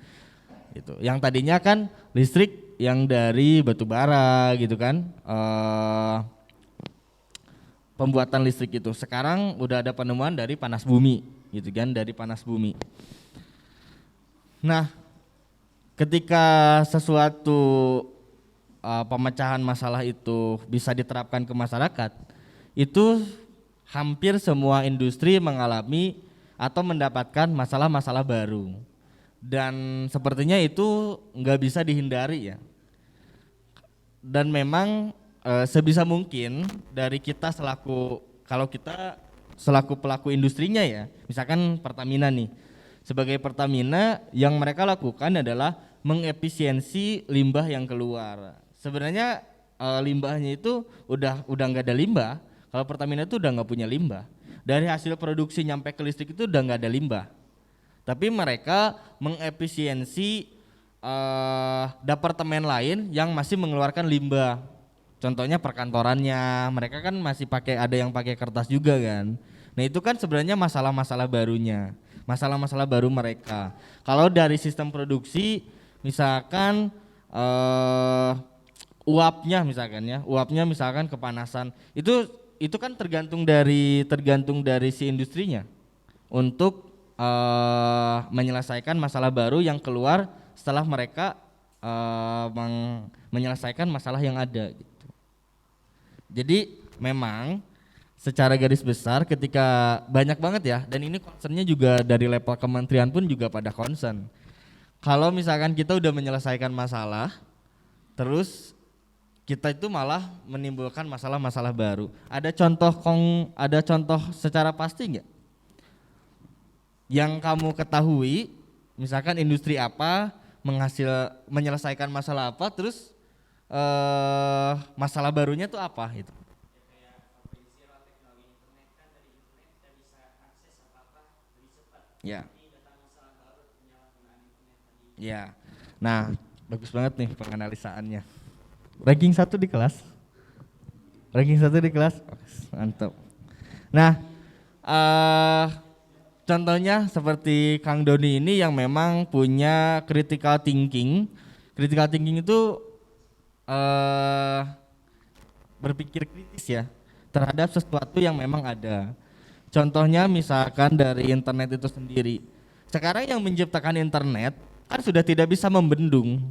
Itu yang tadinya kan listrik yang dari batu bara gitu kan, pembuatan listrik itu sekarang udah ada penemuan dari panas bumi gitu kan, dari panas bumi. Nah, ketika sesuatu pemecahan masalah itu bisa diterapkan ke masyarakat, itu hampir semua industri mengalami atau mendapatkan masalah-masalah baru, dan sepertinya itu nggak bisa dihindari ya. Dan memang sebisa mungkin dari kita kalau kita selaku pelaku industrinya ya, misalkan Pertamina nih, sebagai Pertamina yang mereka lakukan adalah mengefisiensi limbah yang keluar. Sebenarnya limbahnya itu udah nggak ada limbah. Kalau Pertamina itu udah nggak punya limbah. Dari hasil produksi nyampe ke listrik itu udah nggak ada limbah. Tapi mereka mengefisiensi departemen lain yang masih mengeluarkan limbah. Contohnya perkantorannya, mereka kan masih ada yang pakai kertas juga kan. Nah itu kan sebenarnya masalah-masalah barunya, masalah-masalah baru mereka. Kalau dari sistem produksi, misalkan uapnya misalkan kepanasan, itu kan tergantung dari si industrinya untuk menyelesaikan masalah baru yang keluar setelah mereka menyelesaikan masalah yang ada gitu. Jadi memang secara garis besar ketika banyak banget ya, dan ini concernnya juga dari level kementerian pun juga pada concern. Kalau misalkan kita udah menyelesaikan masalah, terus kita itu malah menimbulkan masalah-masalah baru. Ada contoh secara pasti nggak? Yang kamu ketahui, misalkan industri apa menyelesaikan masalah apa, terus masalah barunya tuh apa gitu? Ya. Ya. Nah, bagus banget nih penganalisaannya. Ranking 1 di kelas. Ranking 1 di kelas. Mantap. Nah, contohnya seperti Kang Doni ini yang memang punya critical thinking. Critical thinking itu berpikir kritis ya terhadap sesuatu yang memang ada. Contohnya misalkan dari internet itu sendiri. Sekarang yang menciptakan internet kan sudah tidak bisa membendung,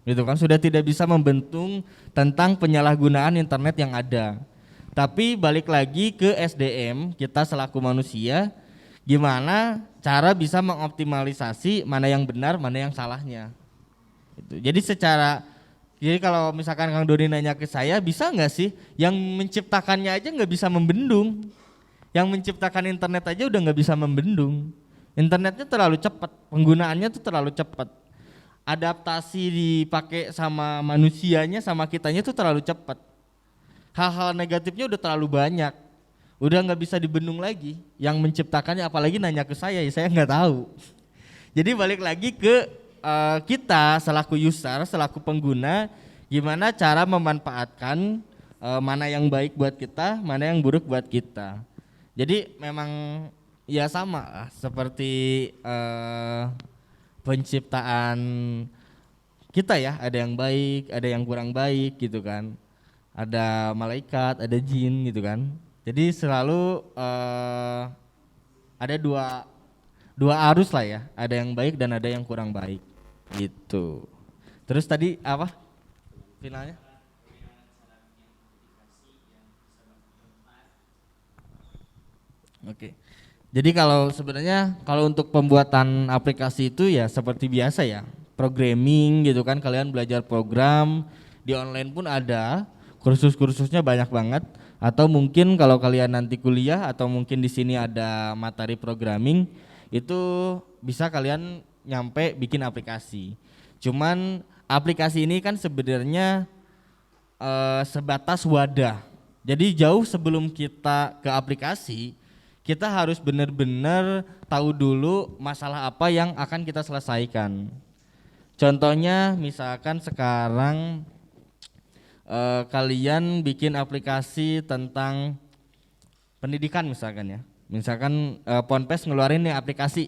gitu kan? Sudah tidak bisa membendung tentang penyalahgunaan internet yang ada. Tapi balik lagi ke SDM kita selaku manusia, gimana cara bisa mengoptimalisasi mana yang benar, mana yang salahnya. Jadi kalau misalkan Kang Doni nanya ke saya, bisa nggak sih yang menciptakannya aja nggak bisa membendung, yang menciptakan internet aja udah nggak bisa membendung. Internetnya terlalu cepat, penggunaannya tuh terlalu cepat. Adaptasi dipakai sama manusianya sama kitanya tuh terlalu cepat. Hal-hal negatifnya udah terlalu banyak, udah nggak bisa dibendung lagi. Yang menciptakannya apalagi nanya ke saya, ya saya nggak tahu. Jadi balik lagi ke kita selaku user, selaku pengguna, gimana cara memanfaatkan mana yang baik buat kita, mana yang buruk buat kita. Jadi memang ya sama lah seperti penciptaan kita ya, ada yang baik, ada yang kurang baik gitu kan. Ada malaikat, ada jin gitu kan. Jadi selalu ada dua arus lah ya, ada yang baik dan ada yang kurang baik gitu. Terus tadi apa finalnya? Oke. Jadi sebenarnya kalau untuk pembuatan aplikasi itu ya seperti biasa ya, programming gitu kan, kalian belajar program di online pun ada, kursus-kursusnya banyak banget. Atau mungkin kalau kalian nanti kuliah atau mungkin di sini ada materi programming, itu bisa kalian nyampe bikin aplikasi. Cuman aplikasi ini kan sebenarnya sebatas wadah. Jadi jauh sebelum kita ke aplikasi, kita harus benar-benar tahu dulu masalah apa yang akan kita selesaikan. Contohnya misalkan sekarang kalian bikin aplikasi tentang pendidikan misalkan ya. Misalkan Ponpes ngeluarin nih aplikasi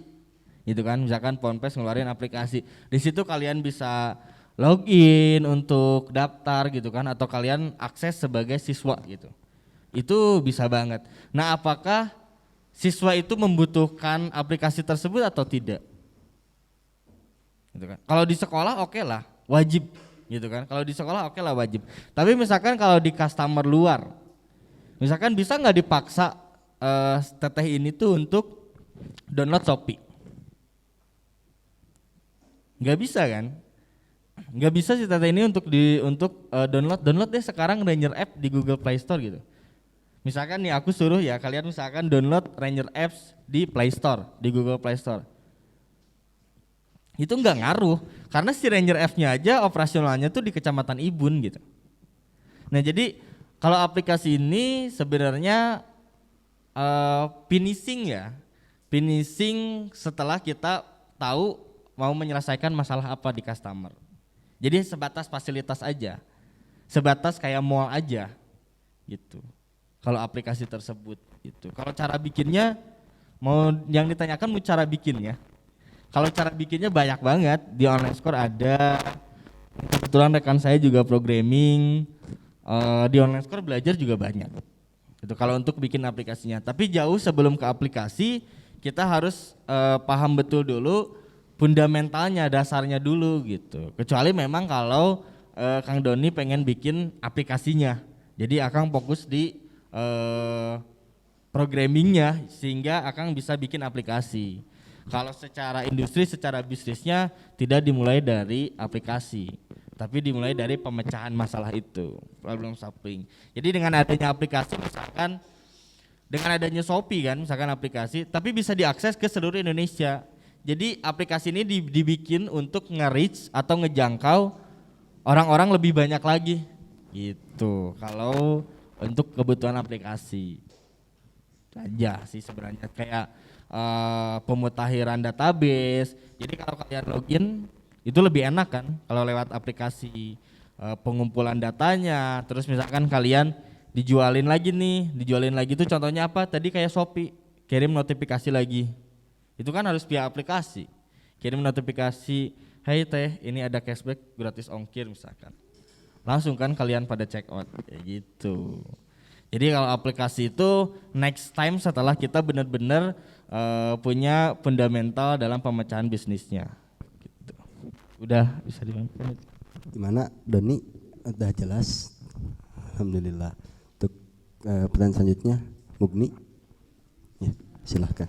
gitu kan, misalkan Ponpes ngeluarin aplikasi. Di situ kalian bisa login untuk daftar gitu kan, atau kalian akses sebagai siswa gitu. Itu bisa banget. Nah, apakah siswa itu membutuhkan aplikasi tersebut atau tidak? Gitu kan. Kalau di sekolah oke lah, wajib gitu kan. Kalau di sekolah oke lah wajib. Tapi misalkan kalau di customer luar, misalkan bisa nggak dipaksa teteh ini tuh untuk download Shopee? Nggak bisa kan? Nggak bisa sih teteh ini untuk download deh sekarang Ranger App di Google Play Store gitu. Misalkan nih aku suruh ya kalian misalkan download Ranger Apps di Play Store, di Google Play Store. Itu nggak ngaruh karena si Ranger App-nya aja operasionalnya tuh di Kecamatan Ibun gitu. Nah jadi kalau aplikasi ini sebenarnya finishing setelah kita tahu mau menyelesaikan masalah apa di customer. Jadi sebatas fasilitas aja, sebatas kayak mall aja gitu. Kalau aplikasi tersebut gitu. Kalau cara bikinnya mau yang ditanyakan mau cara bikinnya. Kalau cara bikinnya banyak banget, di online score ada. Kebetulan rekan saya juga programming, di online score belajar juga banyak. Itu kalau untuk bikin aplikasinya. Tapi jauh sebelum ke aplikasi, kita harus paham betul dulu fundamentalnya, dasarnya dulu gitu. Kecuali memang kalau Kang Doni pengen bikin aplikasinya. Jadi Akang fokus di programmingnya sehingga Akang bisa bikin aplikasi. Kalau secara industri, secara bisnisnya tidak dimulai dari aplikasi, tapi dimulai dari pemecahan masalah itu, problem solving. Jadi dengan adanya aplikasi misalkan, dengan adanya Shopee kan misalkan aplikasi, tapi bisa diakses ke seluruh Indonesia. Jadi aplikasi ini dibikin untuk nge-reach atau ngejangkau orang-orang lebih banyak lagi gitu. Kalau untuk kebutuhan aplikasi aja sih sebenarnya kayak pemutahiran database. Jadi kalau kalian login itu lebih enak kan kalau lewat aplikasi, pengumpulan datanya. Terus misalkan kalian dijualin lagi itu contohnya apa tadi kayak Shopee, kirim notifikasi lagi, itu kan harus via aplikasi, kirim notifikasi, hey teh ini ada cashback gratis ongkir misalkan, langsung kan kalian pada check out kayak gitu. Jadi kalau aplikasi itu next time setelah kita benar-benar punya fundamental dalam pemecahan bisnisnya gitu. Udah bisa dimakan. Gimana Doni? Udah jelas. Alhamdulillah. Untuk pertanyaan selanjutnya Mugni. Ya, silahkan.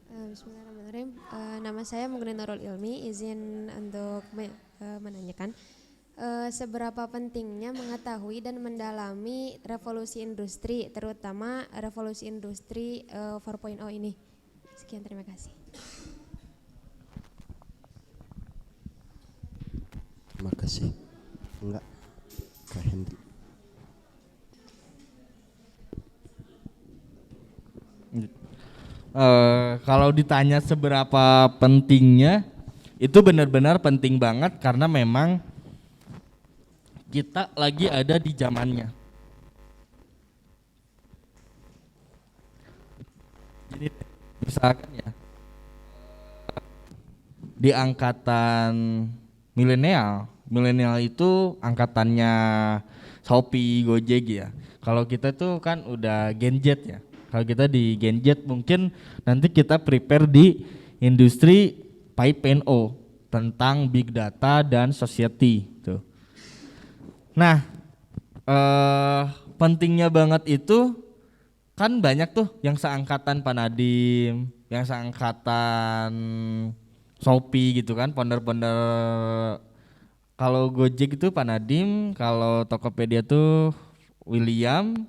Bismillahirrahmanirrahim. Nama saya Mugni Nurul Ilmi, izin untuk menanyakan seberapa pentingnya mengetahui dan mendalami revolusi industri, terutama revolusi industri 4.0 ini. Sekian, terima kasih. Terima kasih. Enggak, Kak Hendri. Kalau ditanya seberapa pentingnya, itu benar-benar penting banget karena memang kita lagi ada di zamannya. Jadi misalkan ya di angkatan milenial itu angkatannya Shopee, Gojek ya. Kalau kita tuh kan udah Gen Z ya. Kalau kita di Gen Z mungkin nanti kita prepare di industri 5.0 tentang big data dan society tuh. Nah, pentingnya banget itu kan banyak tuh yang seangkatan Pak Nadiem, yang seangkatan Shopee gitu kan, founder-founder. Kalau Gojek itu Pak Nadiem, kalau Tokopedia tuh William,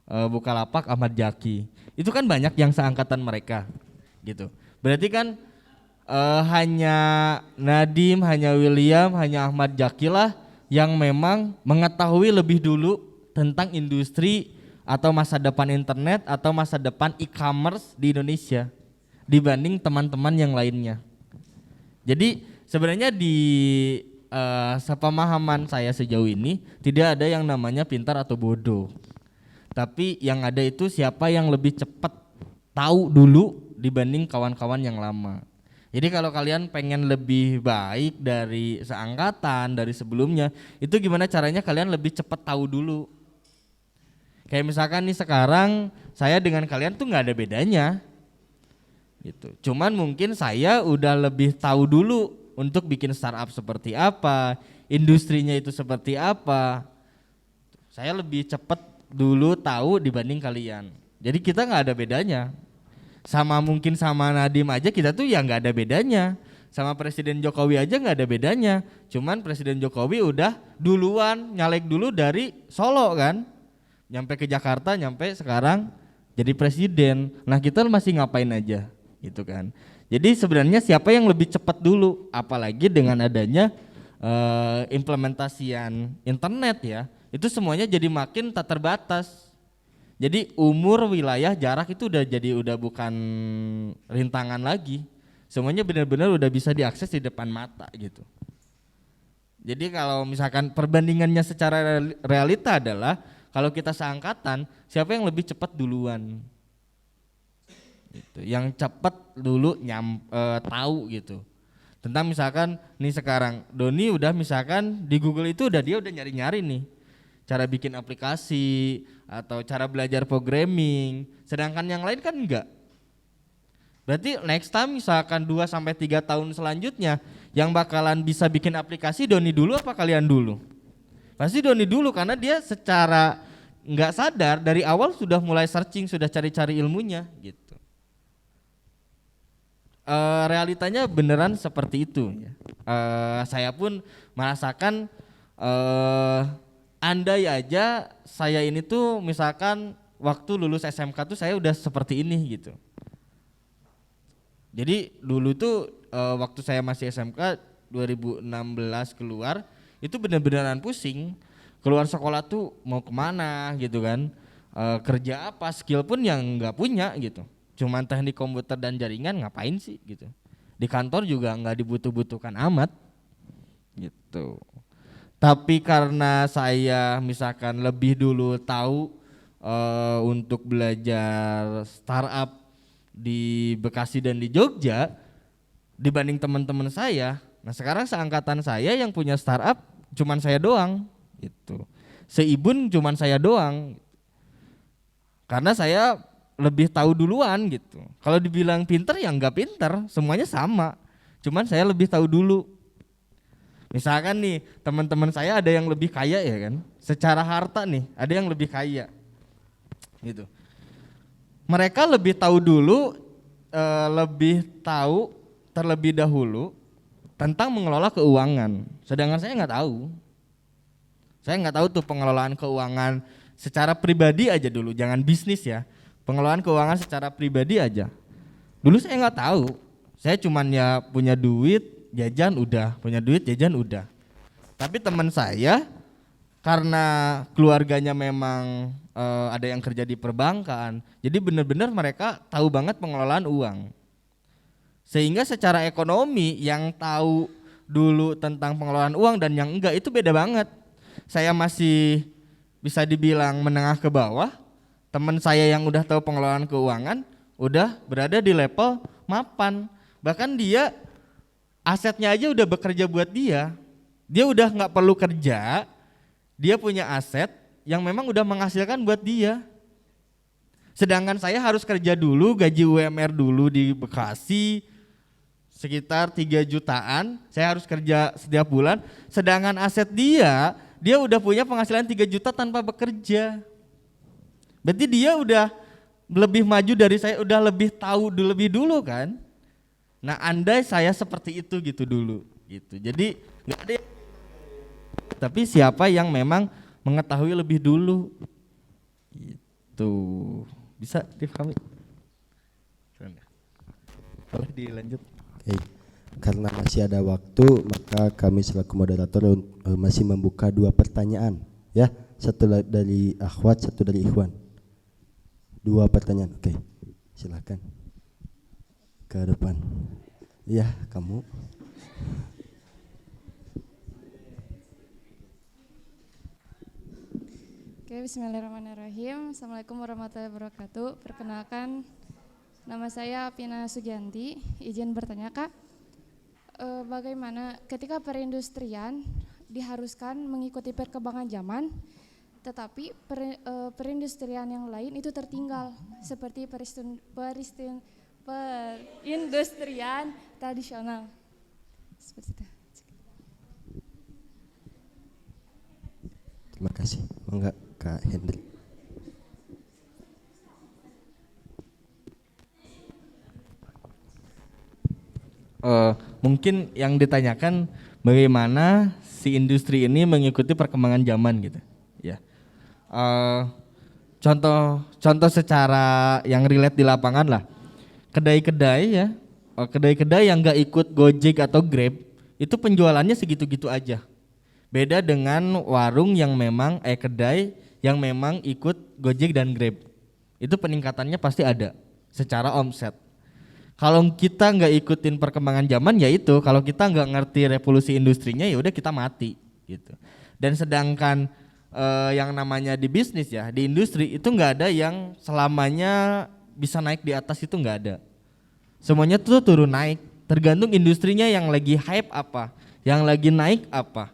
Bukalapak Ahmad Jaki. Itu kan banyak yang seangkatan mereka gitu. Berarti kan hanya Nadiem, hanya William, hanya Ahmad Jaki lah yang memang mengetahui lebih dulu tentang industri atau masa depan internet atau masa depan e-commerce di Indonesia dibanding teman-teman yang lainnya. Jadi sebenarnya di sepemahaman saya sejauh ini tidak ada yang namanya pintar atau bodoh. Tapi yang ada itu siapa yang lebih cepat tahu dulu dibanding kawan-kawan yang lama. Jadi kalau kalian pengen lebih baik dari seangkatan, dari sebelumnya, itu gimana caranya kalian lebih cepat tahu dulu. Kayak misalkan nih sekarang saya dengan kalian tuh nggak ada bedanya, gitu. Cuman mungkin saya udah lebih tahu dulu untuk bikin startup seperti apa, industrinya itu seperti apa. Saya lebih cepat dulu tahu dibanding kalian. Jadi kita nggak ada bedanya. Sama mungkin sama Nadiem aja kita tuh ya nggak ada bedanya. Sama Presiden Jokowi aja nggak ada bedanya. Cuman Presiden Jokowi udah duluan nyalek dulu dari Solo kan, nyampe ke Jakarta, nyampe sekarang jadi presiden. Nah kita masih ngapain aja gitu kan. Jadi sebenarnya siapa yang lebih cepat dulu, apalagi dengan adanya implementasian internet ya, itu semuanya jadi makin tak terbatas. Jadi umur, wilayah, jarak itu udah bukan rintangan lagi. Semuanya benar-benar udah bisa diakses di depan mata gitu. Jadi kalau misalkan perbandingannya secara realita adalah kalau kita seangkatan, siapa yang lebih cepat duluan? Gitu. Yang cepat dulu tahu gitu. Tentang misalkan nih sekarang Doni udah misalkan di Google itu dia udah nyari-nyari nih cara bikin aplikasi atau cara belajar programming, sedangkan yang lain kan enggak. Berarti next time misalkan 2 sampai 3 tahun selanjutnya yang bakalan bisa bikin aplikasi Doni dulu apa kalian dulu? Pasti Doni dulu karena dia secara enggak sadar dari awal sudah mulai searching, sudah cari-cari ilmunya gitu. Realitanya beneran seperti itu ya. Saya pun merasakan andai aja saya ini tuh misalkan waktu lulus SMK tuh saya udah seperti ini gitu. Jadi dulu tuh waktu saya masih SMK 2016 keluar itu bener-beneran pusing. Keluar sekolah tuh mau kemana gitu kan. kerja apa, skill pun yang nggak punya gitu. Cuman teknik komputer dan jaringan ngapain sih gitu. Di kantor juga nggak dibutuh-butuhkan amat gitu. Tapi karena saya misalkan lebih dulu tahu untuk belajar startup di Bekasi dan di Jogja dibanding teman-teman saya. Nah sekarang seangkatan saya yang punya startup cuman saya doang gitu. Seibun cuman saya doang. Karena saya lebih tahu duluan gitu. Kalau dibilang pinter ya nggak pinter, semuanya sama. Cuman saya lebih tahu dulu. Misalkan nih teman-teman saya ada yang lebih kaya ya kan. Secara harta nih ada yang lebih kaya. Gitu. Mereka lebih tahu dulu, lebih tahu terlebih dahulu tentang mengelola keuangan. Sedangkan saya nggak tahu. Saya nggak tahu tuh pengelolaan keuangan secara pribadi aja dulu, jangan bisnis ya. Pengelolaan keuangan secara pribadi aja. Dulu saya nggak tahu. Saya cuman ya punya duit, jajan udah, punya duit, jajan udah. Tapi teman saya karena keluarganya memang ada yang kerja di perbankan, jadi benar-benar mereka tahu banget pengelolaan uang. Sehingga secara ekonomi yang tahu dulu tentang pengelolaan uang dan yang enggak itu beda banget. Saya masih bisa dibilang menengah ke bawah, teman saya yang udah tahu pengelolaan keuangan udah berada di level mapan. Bahkan dia asetnya aja udah bekerja buat dia. Dia udah nggak perlu kerja, dia punya aset yang memang udah menghasilkan buat dia. Sedangkan saya harus kerja dulu, gaji UMR dulu di Bekasi sekitar 3 jutaan, saya harus kerja setiap bulan. Sedangkan aset dia udah punya penghasilan 3 juta tanpa bekerja. Berarti dia udah lebih maju dari saya, udah lebih tahu lebih dulu kan. Nah andai saya seperti itu gitu dulu gitu. Jadi nggak ada, tapi siapa yang memang mengetahui lebih dulu itu bisa difahami. Boleh dilanjut. Oke. Karena masih ada waktu, maka kami selaku moderator masih membuka 2 pertanyaan ya. Satu dari akhwat, satu dari ikhwan. 2 pertanyaan. Oke. Silakan. Ke depan. Iya, kamu. Oke, bismillahirrahmanirrahim. Assalamualaikum warahmatullahi wabarakatuh. Perkenalkan, nama saya Pina Sugianti. Izin bertanya, Kak, bagaimana ketika perindustrian diharuskan mengikuti perkembangan zaman, tetapi perindustrian yang lain itu tertinggal, seperti perindustrian tradisional. Seperti itu. Terima kasih. Enggak, Kak Hendri. Mungkin yang ditanyakan bagaimana si industri ini mengikuti perkembangan zaman gitu ya. Contoh secara yang relate di lapangan lah, kedai-kedai ya, kedai-kedai yang nggak ikut Gojek atau Grab itu penjualannya segitu-gitu aja. Beda dengan warung yang memang kedai yang memang ikut Gojek dan Grab, itu peningkatannya pasti ada secara omset. Kalau kita nggak ikutin perkembangan zaman ya itu, kalau kita nggak ngerti revolusi industrinya ya udah kita mati gitu. Dan sedangkan yang namanya di bisnis ya, di industri itu nggak ada yang selamanya bisa naik di atas, itu nggak ada. Semuanya tuh turun naik, tergantung industrinya yang lagi hype apa, yang lagi naik apa.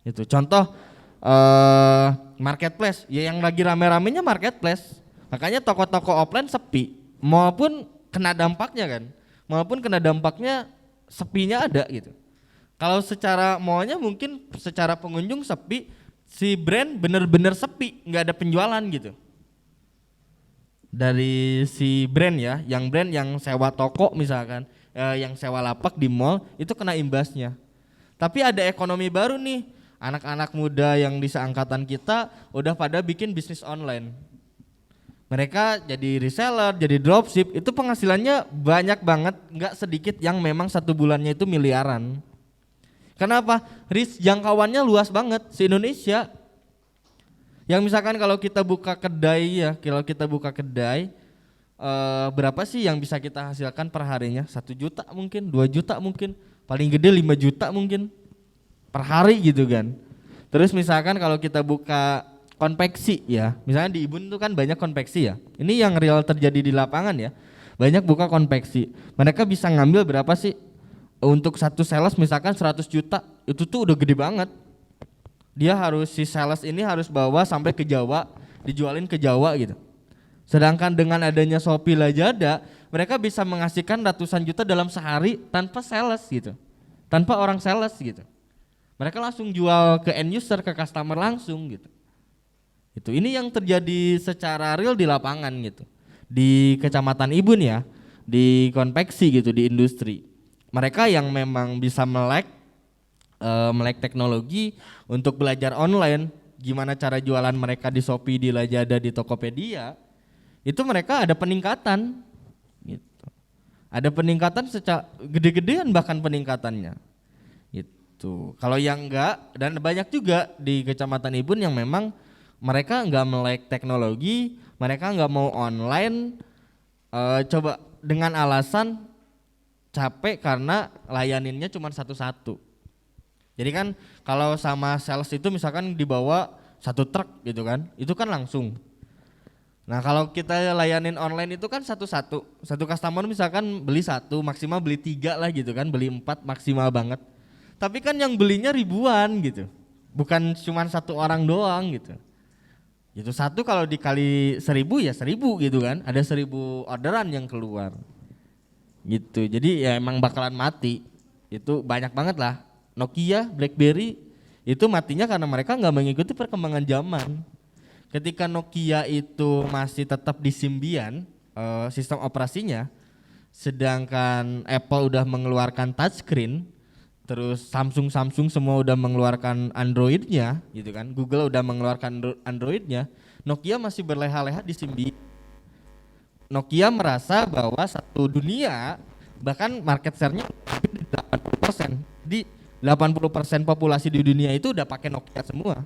Itu contoh marketplace, ya yang lagi rame-ramenya marketplace. Makanya toko-toko offline sepi, maupun kena dampaknya kan, maupun kena dampaknya sepinya ada gitu. Kalau secara mallnya mungkin secara pengunjung sepi, si brand bener-bener sepi, nggak ada penjualan gitu. Dari si brand ya, yang brand yang sewa toko misalkan, yang sewa lapak di mall itu kena imbasnya. Tapi ada ekonomi baru nih, anak-anak muda yang di seangkatan kita udah pada bikin bisnis online. Mereka jadi reseller, jadi dropship, itu penghasilannya banyak banget, nggak sedikit yang memang 1 bulannya itu miliaran. Kenapa? Risk jangkauannya luas banget se-Indonesia. Yang misalkan kalau kita buka kedai ya, kalau kita buka kedai berapa sih yang bisa kita hasilkan per harinya? 1 juta mungkin, 2 juta mungkin, paling gede 5 juta mungkin per hari gitu kan. Terus misalkan kalau kita buka konveksi ya, misalnya di Ibun itu kan banyak konveksi ya. Ini yang real terjadi di lapangan ya. Banyak buka konveksi. Mereka bisa ngambil berapa sih? Untuk satu sales misalkan 100 juta, itu tuh udah gede banget. Dia harus, si sales ini harus bawa sampai ke Jawa, dijualin ke Jawa gitu. Sedangkan dengan adanya Shopee Lazada, mereka bisa menghasilkan ratusan juta dalam sehari tanpa sales gitu. Tanpa orang sales gitu. Mereka langsung jual ke end user, ke customer langsung gitu. Itu ini yang terjadi secara real di lapangan gitu. Di Kecamatan Ibun ya, di konveksi gitu, di industri. Mereka yang memang bisa melek teknologi untuk belajar online, gimana cara jualan mereka di Shopee, di Lazada, di Tokopedia, itu mereka ada peningkatan gitu. Ada peningkatan secara gede-gedean bahkan peningkatannya. Gitu. Kalau yang enggak, dan banyak juga di Kecamatan Ibun yang memang mereka enggak melek teknologi, mereka enggak mau online, coba dengan alasan capek karena layaninnya cuma satu-satu. Jadi kan kalau sama sales itu misalkan dibawa 1 truk gitu kan, itu kan langsung. Nah kalau kita layanin online itu kan satu-satu, satu customer misalkan beli 1, maksimal beli 3 lah gitu kan, beli 4 maksimal banget. Tapi kan yang belinya ribuan gitu, bukan cuma 1 orang doang gitu. Itu 1 kalau dikali 1000 ya 1000 gitu kan, ada 1000 orderan yang keluar gitu. Jadi ya emang bakalan mati, itu banyak banget lah. Nokia, BlackBerry itu matinya karena mereka nggak mengikuti perkembangan zaman. Ketika Nokia itu masih tetap di Symbian sistem operasinya, sedangkan Apple udah mengeluarkan touchscreen, terus Samsung semua udah mengeluarkan Androidnya gitu kan, Google udah mengeluarkan Androidnya, Nokia masih berleha-leha di Symbian. Nokia merasa bahwa satu dunia, bahkan market share-nya hampir di 80%. Di 80% populasi di dunia itu udah pakai Nokia semua.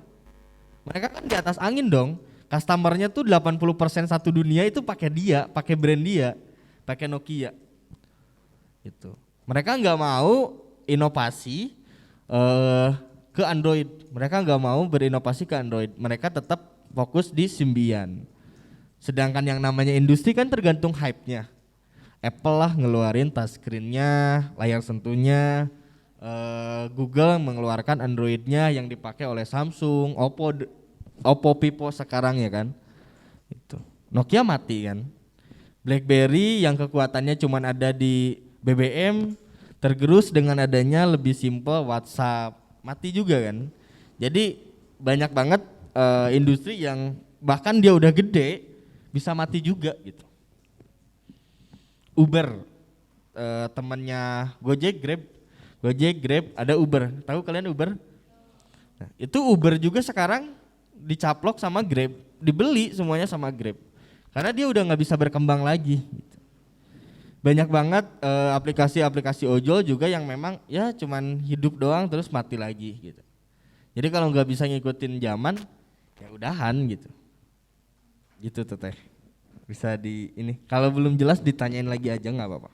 Mereka kan di atas angin dong. Customer-nya tuh 80% satu dunia itu pakai dia, pakai brand dia, pakai Nokia. Gitu. Mereka nggak mau inovasi ke Android. Mereka nggak mau berinovasi ke Android. Mereka tetap fokus di Symbian. Sedangkan yang namanya industri kan tergantung hype-nya. Apple lah ngeluarin touchscreen-nya, layar sentuhnya, Google mengeluarkan Android-nya yang dipakai oleh Samsung, Oppo, Vivo sekarang ya kan. Itu. Nokia mati kan. BlackBerry yang kekuatannya cuma ada di BBM, tergerus dengan adanya lebih simple WhatsApp, mati juga kan. Jadi banyak banget industri yang bahkan dia udah gede bisa mati juga gitu. Uber, temannya Gojek, Grab, ada Uber. Tahu kalian Uber? Nah, itu Uber juga sekarang dicaplok sama Grab, dibeli semuanya sama Grab. Karena dia udah nggak bisa berkembang lagi. Gitu. Banyak banget aplikasi-aplikasi ojol juga yang memang ya cuman hidup doang terus mati lagi gitu. Jadi kalau nggak bisa ngikutin zaman, ya udahan gitu. Gitu tuh teh. Bisa di ini. Kalau belum jelas ditanyain lagi aja nggak apa-apa.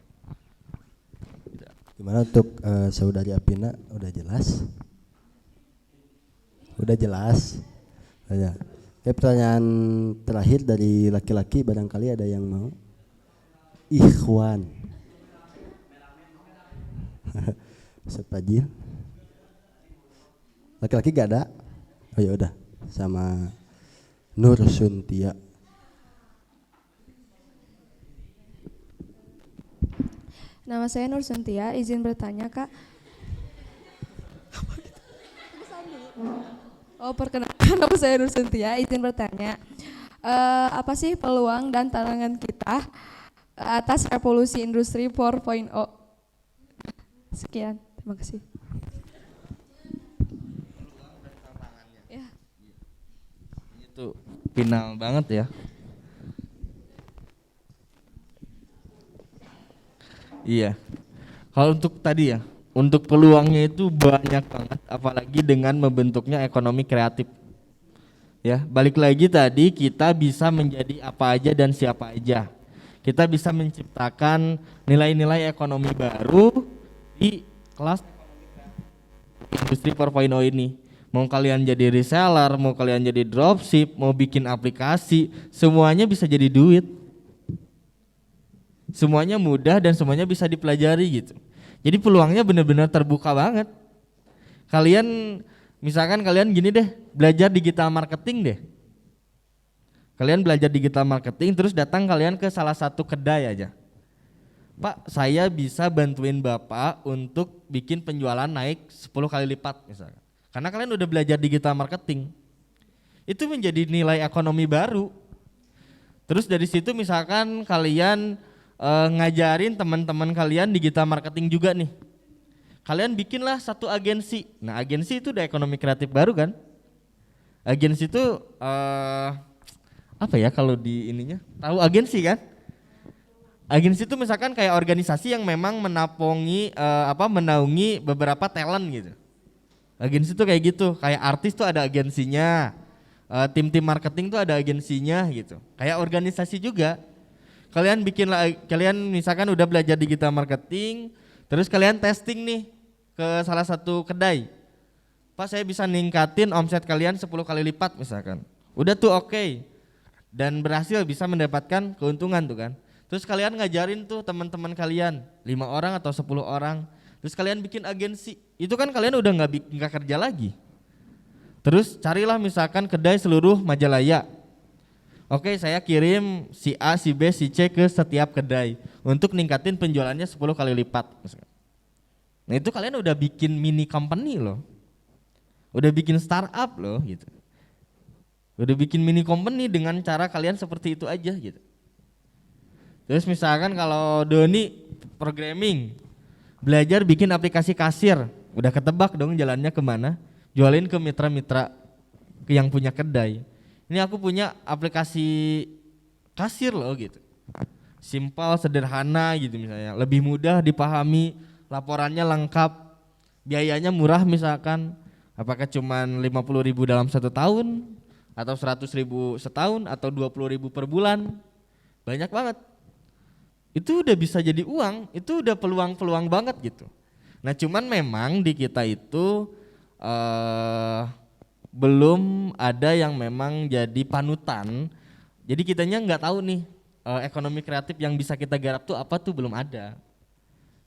Gimana untuk saudari Apina? Udah jelas? Udah jelas. Ya. Oke, pertanyaan terakhir dari laki-laki, barangkali ada yang mau. Ikhwan. Sepajil. Laki-laki gak ada? Oh ya udah, sama Nur Suntia. Nama saya Nur Suntia, izin bertanya Kak. Oh perkenalkan, nama saya Nur Suntia, izin bertanya. Apa sih peluang dan tantangan kita atas revolusi industri 4.0? Sekian, terima kasih. Ya. Itu final banget ya. Iya. Kalau untuk tadi ya, untuk peluangnya itu banyak banget, apalagi dengan membentuknya ekonomi kreatif. Ya, balik lagi tadi kita bisa menjadi apa aja dan siapa aja. Kita bisa menciptakan nilai-nilai ekonomi baru di kelas industri 4.0 ini. Mau kalian jadi reseller, mau kalian jadi dropship, mau bikin aplikasi, semuanya bisa jadi duit. Semuanya mudah dan semuanya bisa dipelajari gitu. Jadi peluangnya benar-benar terbuka banget. Kalian misalkan kalian gini deh, belajar digital marketing deh. Kalian belajar digital marketing terus datang kalian ke salah satu kedai aja. Pak, saya bisa bantuin Bapak untuk bikin penjualan naik 10 kali lipat misalkan. Karena kalian udah belajar digital marketing. Itu menjadi nilai ekonomi baru. Terus dari situ misalkan kalian ngajarin teman-teman kalian digital marketing juga nih. Kalian bikinlah satu agensi. Nah, agensi itu udah ekonomi kreatif baru kan? Agensi itu apa ya kalau di ininya? Tahu agensi kan? Agensi itu misalkan kayak organisasi yang memang menaungi beberapa talent gitu. Agensi itu kayak gitu, kayak artis tuh ada agensinya, tim-tim marketing tuh ada agensinya gitu. Kayak organisasi juga. Kalian misalkan udah belajar digital marketing, terus kalian testing nih ke salah satu kedai. Pak, saya bisa ningkatin omset kalian 10 kali lipat misalkan. Udah tuh oke. Dan berhasil bisa mendapatkan keuntungan tuh kan. Terus kalian ngajarin tuh teman-teman kalian 5 orang atau 10 orang. Terus kalian bikin agensi. Itu kan kalian udah nggak kerja lagi. Terus carilah misalkan kedai seluruh Majalaya. Oke, saya kirim si A, si B, si C ke setiap kedai untuk ningkatin penjualannya 10 kali lipat. Nah itu kalian udah bikin mini company loh. Udah bikin startup loh gitu. Udah bikin mini company dengan cara kalian seperti itu aja gitu. Terus misalkan kalau Doni programming, belajar bikin aplikasi kasir, udah ketebak dong jalannya kemana, jualin ke mitra-mitra yang punya kedai. Ini aku punya aplikasi kasir loh gitu. Simpel, sederhana gitu misalnya, lebih mudah dipahami, laporannya lengkap, biayanya murah misalkan, apakah cuman 50.000 dalam 1 tahun, atau 100.000 setahun, atau 20.000 per bulan, banyak banget. Itu udah bisa jadi uang, itu udah peluang-peluang banget gitu. Nah cuman memang di kita itu belum ada yang memang jadi panutan. Jadi kitanya nggak tahu nih ekonomi kreatif yang bisa kita garap tuh apa tuh belum ada.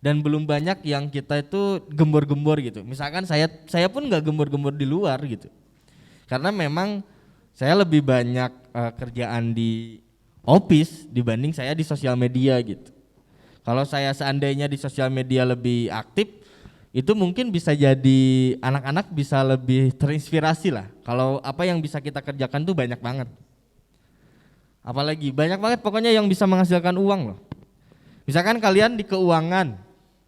Dan belum banyak yang kita itu gembor-gembor gitu. Misalkan saya pun nggak gembor-gembor di luar gitu. Karena memang saya lebih banyak kerjaan di office dibanding saya di sosial media gitu. Kalau saya seandainya di sosial media lebih aktif, itu mungkin bisa jadi anak-anak bisa lebih terinspirasi lah. Kalau apa yang bisa kita kerjakan tuh banyak banget. Apalagi banyak banget pokoknya yang bisa menghasilkan uang loh. Misalkan kalian di keuangan,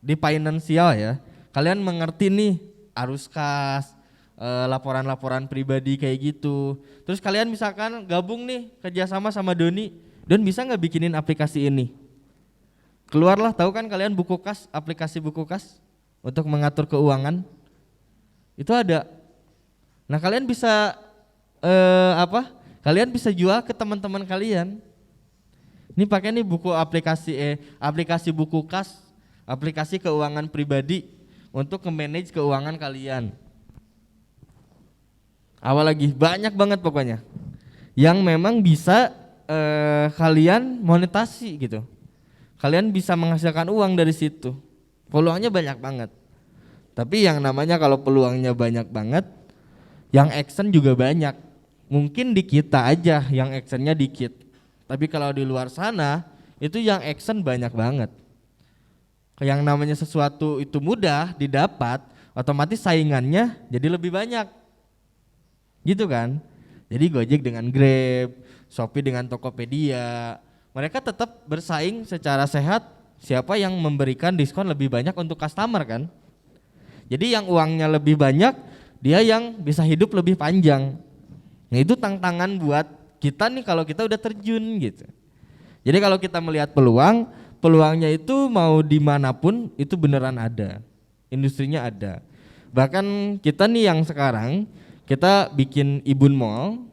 di finansial ya, kalian mengerti nih arus kas, laporan-laporan pribadi kayak gitu. Terus kalian misalkan gabung nih kerjasama sama Doni, Don bisa nggak bikinin aplikasi ini? Keluarlah, tahu kan kalian buku kas, aplikasi buku kas untuk mengatur keuangan itu ada. Nah kalian bisa kalian bisa jual ke teman-teman kalian. Ini pakai nih buku aplikasi buku kas, aplikasi keuangan pribadi untuk manage keuangan kalian. Apa lagi? Banyak banget pokoknya yang memang bisa kalian monetasi gitu. Kalian bisa menghasilkan uang dari situ. Peluangnya banyak banget. Tapi yang namanya kalau peluangnya banyak banget, yang action juga banyak. Mungkin di kita aja yang actionnya dikit. Tapi kalau di luar sana, itu yang action banyak banget. Yang namanya sesuatu itu mudah didapat, otomatis saingannya jadi lebih banyak. Gitu kan? Jadi Gojek dengan Grab, Shopee dengan Tokopedia, mereka tetap bersaing secara sehat. Siapa yang memberikan diskon lebih banyak untuk customer kan? Jadi yang uangnya lebih banyak, dia yang bisa hidup lebih panjang. Nah itu tantangan buat kita nih kalau kita udah terjun gitu. Jadi kalau kita melihat peluangnya itu mau dimanapun itu beneran ada, industrinya ada. Bahkan kita nih yang sekarang kita bikin Ibun Mall,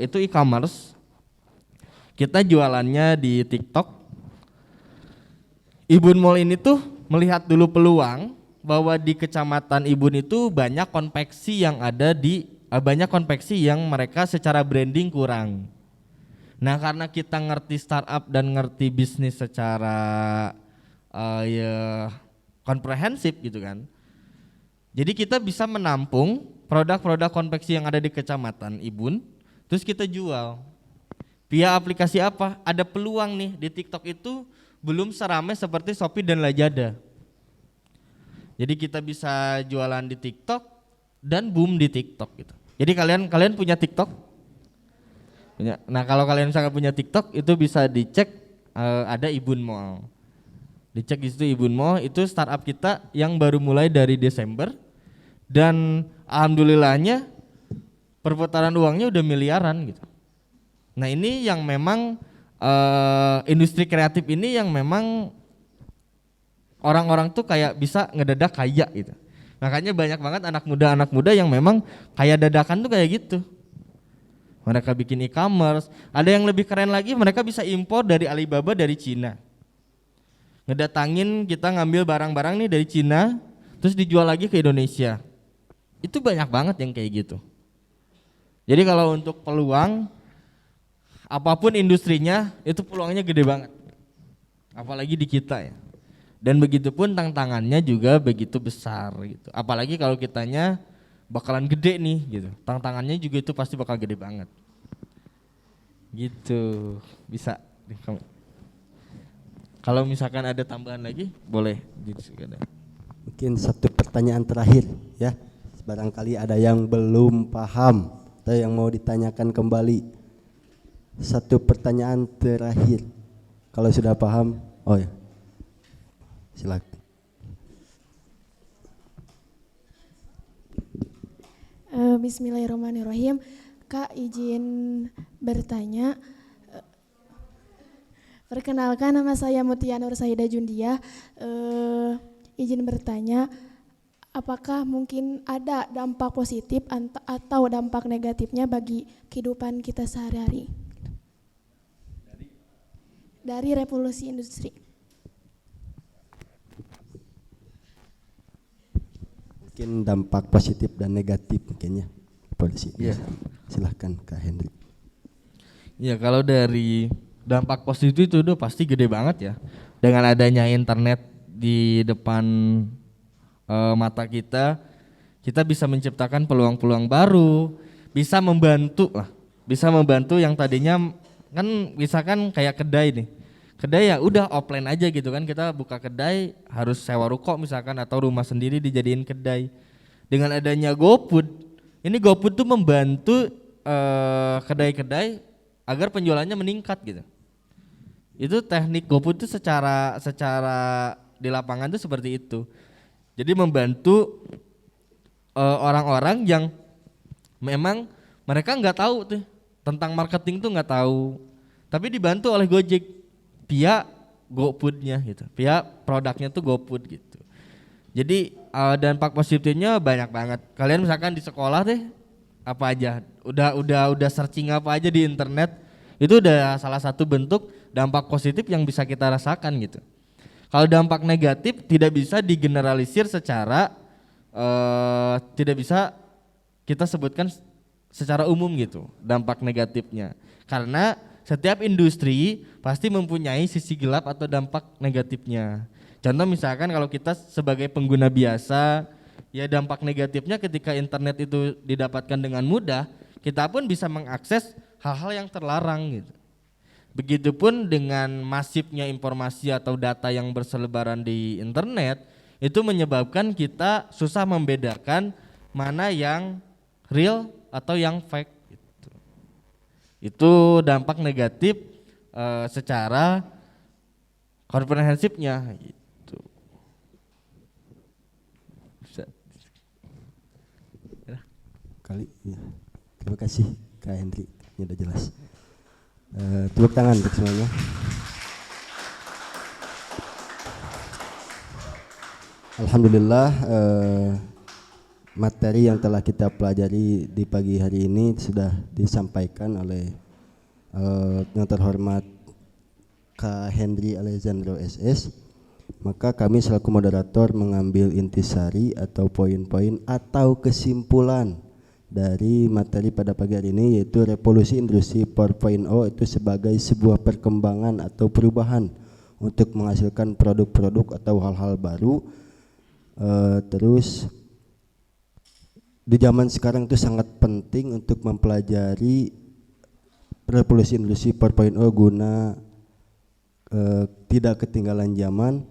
itu e-commerce. Kita jualannya di TikTok. Ibun Mall ini tuh melihat dulu peluang bahwa di kecamatan Ibun itu banyak konveksi yang ada di banyak konveksi yang mereka secara branding kurang. Nah, karena kita ngerti startup dan ngerti bisnis secara ya komprehensif gitu kan. Jadi kita bisa menampung produk-produk konveksi yang ada di kecamatan Ibun, terus kita jual. Via aplikasi apa? Ada peluang nih di TikTok itu belum seramai seperti Shopee dan Lazada. Jadi kita bisa jualan di TikTok dan boom di TikTok gitu. Jadi kalian punya TikTok? Punya. Nah, kalau kalian misalkan punya TikTok itu bisa dicek ada Ibun Mall. Dicek di situ Ibun Mall, itu startup kita yang baru mulai dari Desember dan alhamdulillahnya perputaran uangnya udah miliaran gitu. Nah, ini yang memang industri kreatif ini yang memang orang-orang tuh kayak bisa ngedadak kaya gitu. Makanya banyak banget anak muda yang memang kaya dadakan tuh kayak gitu. Mereka bikin e-commerce, ada yang lebih keren lagi, mereka bisa impor dari Alibaba dari Cina. Ngedatangin, kita ngambil barang-barang nih dari Cina, terus dijual lagi ke Indonesia. Itu banyak banget yang kayak gitu. Jadi kalau untuk peluang, apapun industrinya itu peluangnya gede banget. Apalagi di kita ya. Dan begitupun tantangannya juga begitu besar gitu. Apalagi kalau kitanya bakalan gede nih gitu. Tantangannya juga itu pasti bakal gede banget. Gitu. Bisa. Kalau misalkan ada tambahan lagi boleh. Mungkin satu pertanyaan terakhir ya. Barangkali ada yang belum paham atau yang mau ditanyakan kembali. Satu pertanyaan terakhir. Kalau sudah paham, oh ya. Silakan. Bismillahirrahmanirrahim. Kak, izin bertanya. Perkenalkan, nama saya Mutia Nur Saida Jundia. Izin bertanya, apakah mungkin ada dampak positif atau dampak negatifnya bagi kehidupan kita sehari-hari dari revolusi industri? Mungkin dampak positif dan negatif mungkin ya. Polisi. Iya. Silahkan Kak Hendri. Ya, kalau dari dampak positif itu udah pasti gede banget ya. Dengan adanya internet di depan mata kita bisa menciptakan peluang-peluang baru, bisa membantu yang tadinya kan misalkan kayak kedai nih. Kedai ya udah offline aja gitu kan, kita buka kedai harus sewa ruko misalkan atau rumah sendiri dijadiin kedai. Dengan adanya GoFood, ini GoFood tuh membantu kedai-kedai agar penjualannya meningkat gitu. Itu teknik GoFood tuh secara di lapangan tuh seperti itu. Jadi membantu orang-orang yang memang mereka nggak tahu tuh tentang marketing tuh nggak tahu, tapi dibantu oleh Gojek via GoFood-nya gitu, via produknya tuh GoFood gitu. Jadi dampak positifnya banyak banget. Kalian misalkan di sekolah deh apa aja, udah searching apa aja di internet, itu udah salah satu bentuk dampak positif yang bisa kita rasakan gitu. Kalau dampak negatif tidak bisa digeneralisir secara tidak bisa kita sebutkan secara umum gitu dampak negatifnya, karena setiap industri pasti mempunyai sisi gelap atau dampak negatifnya. Contoh misalkan kalau kita sebagai pengguna biasa, ya dampak negatifnya ketika internet itu didapatkan dengan mudah, kita pun bisa mengakses hal-hal yang terlarang gitu. Begitupun dengan masifnya informasi atau data yang berselebaran di internet, itu menyebabkan kita susah membedakan mana yang real atau yang fake gitu. Itu dampak negatif secara komprehensifnya gitu. Kali ya. Terima kasih Kak Hendri, ini udah jelas. Tepuk tangan untuk semuanya. Alhamdulillah materi yang telah kita pelajari di pagi hari ini sudah disampaikan oleh yang terhormat Kak Henry Alexandro SS, maka kami selaku moderator mengambil intisari atau poin-poin atau kesimpulan dari materi pada pagi hari ini, yaitu revolusi industri 4.0 itu sebagai sebuah perkembangan atau perubahan untuk menghasilkan produk-produk atau hal-hal baru. Terus di zaman sekarang itu sangat penting untuk mempelajari revolusi industri 4.0 guna tidak ketinggalan zaman.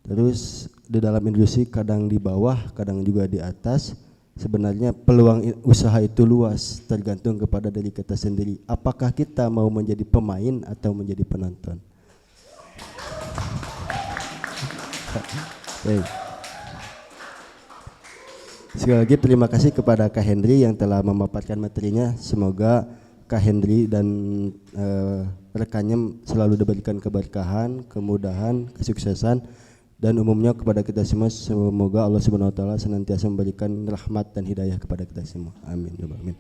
Terus di dalam industri kadang di bawah, kadang juga di atas. Sebenarnya peluang usaha itu luas, tergantung kepada diri kita sendiri. Apakah kita mau menjadi pemain atau menjadi penonton? Baik. Sekali lagi terima kasih kepada Kak Henry yang telah memaparkan materinya. Semoga Kak Henry dan rekannya selalu diberikan keberkahan, kemudahan, kesuksesan, dan umumnya kepada kita semua. Semoga Allah Subhanahu wa taala senantiasa memberikan rahmat dan hidayah kepada kita semua. Amin ya rabbal alamin.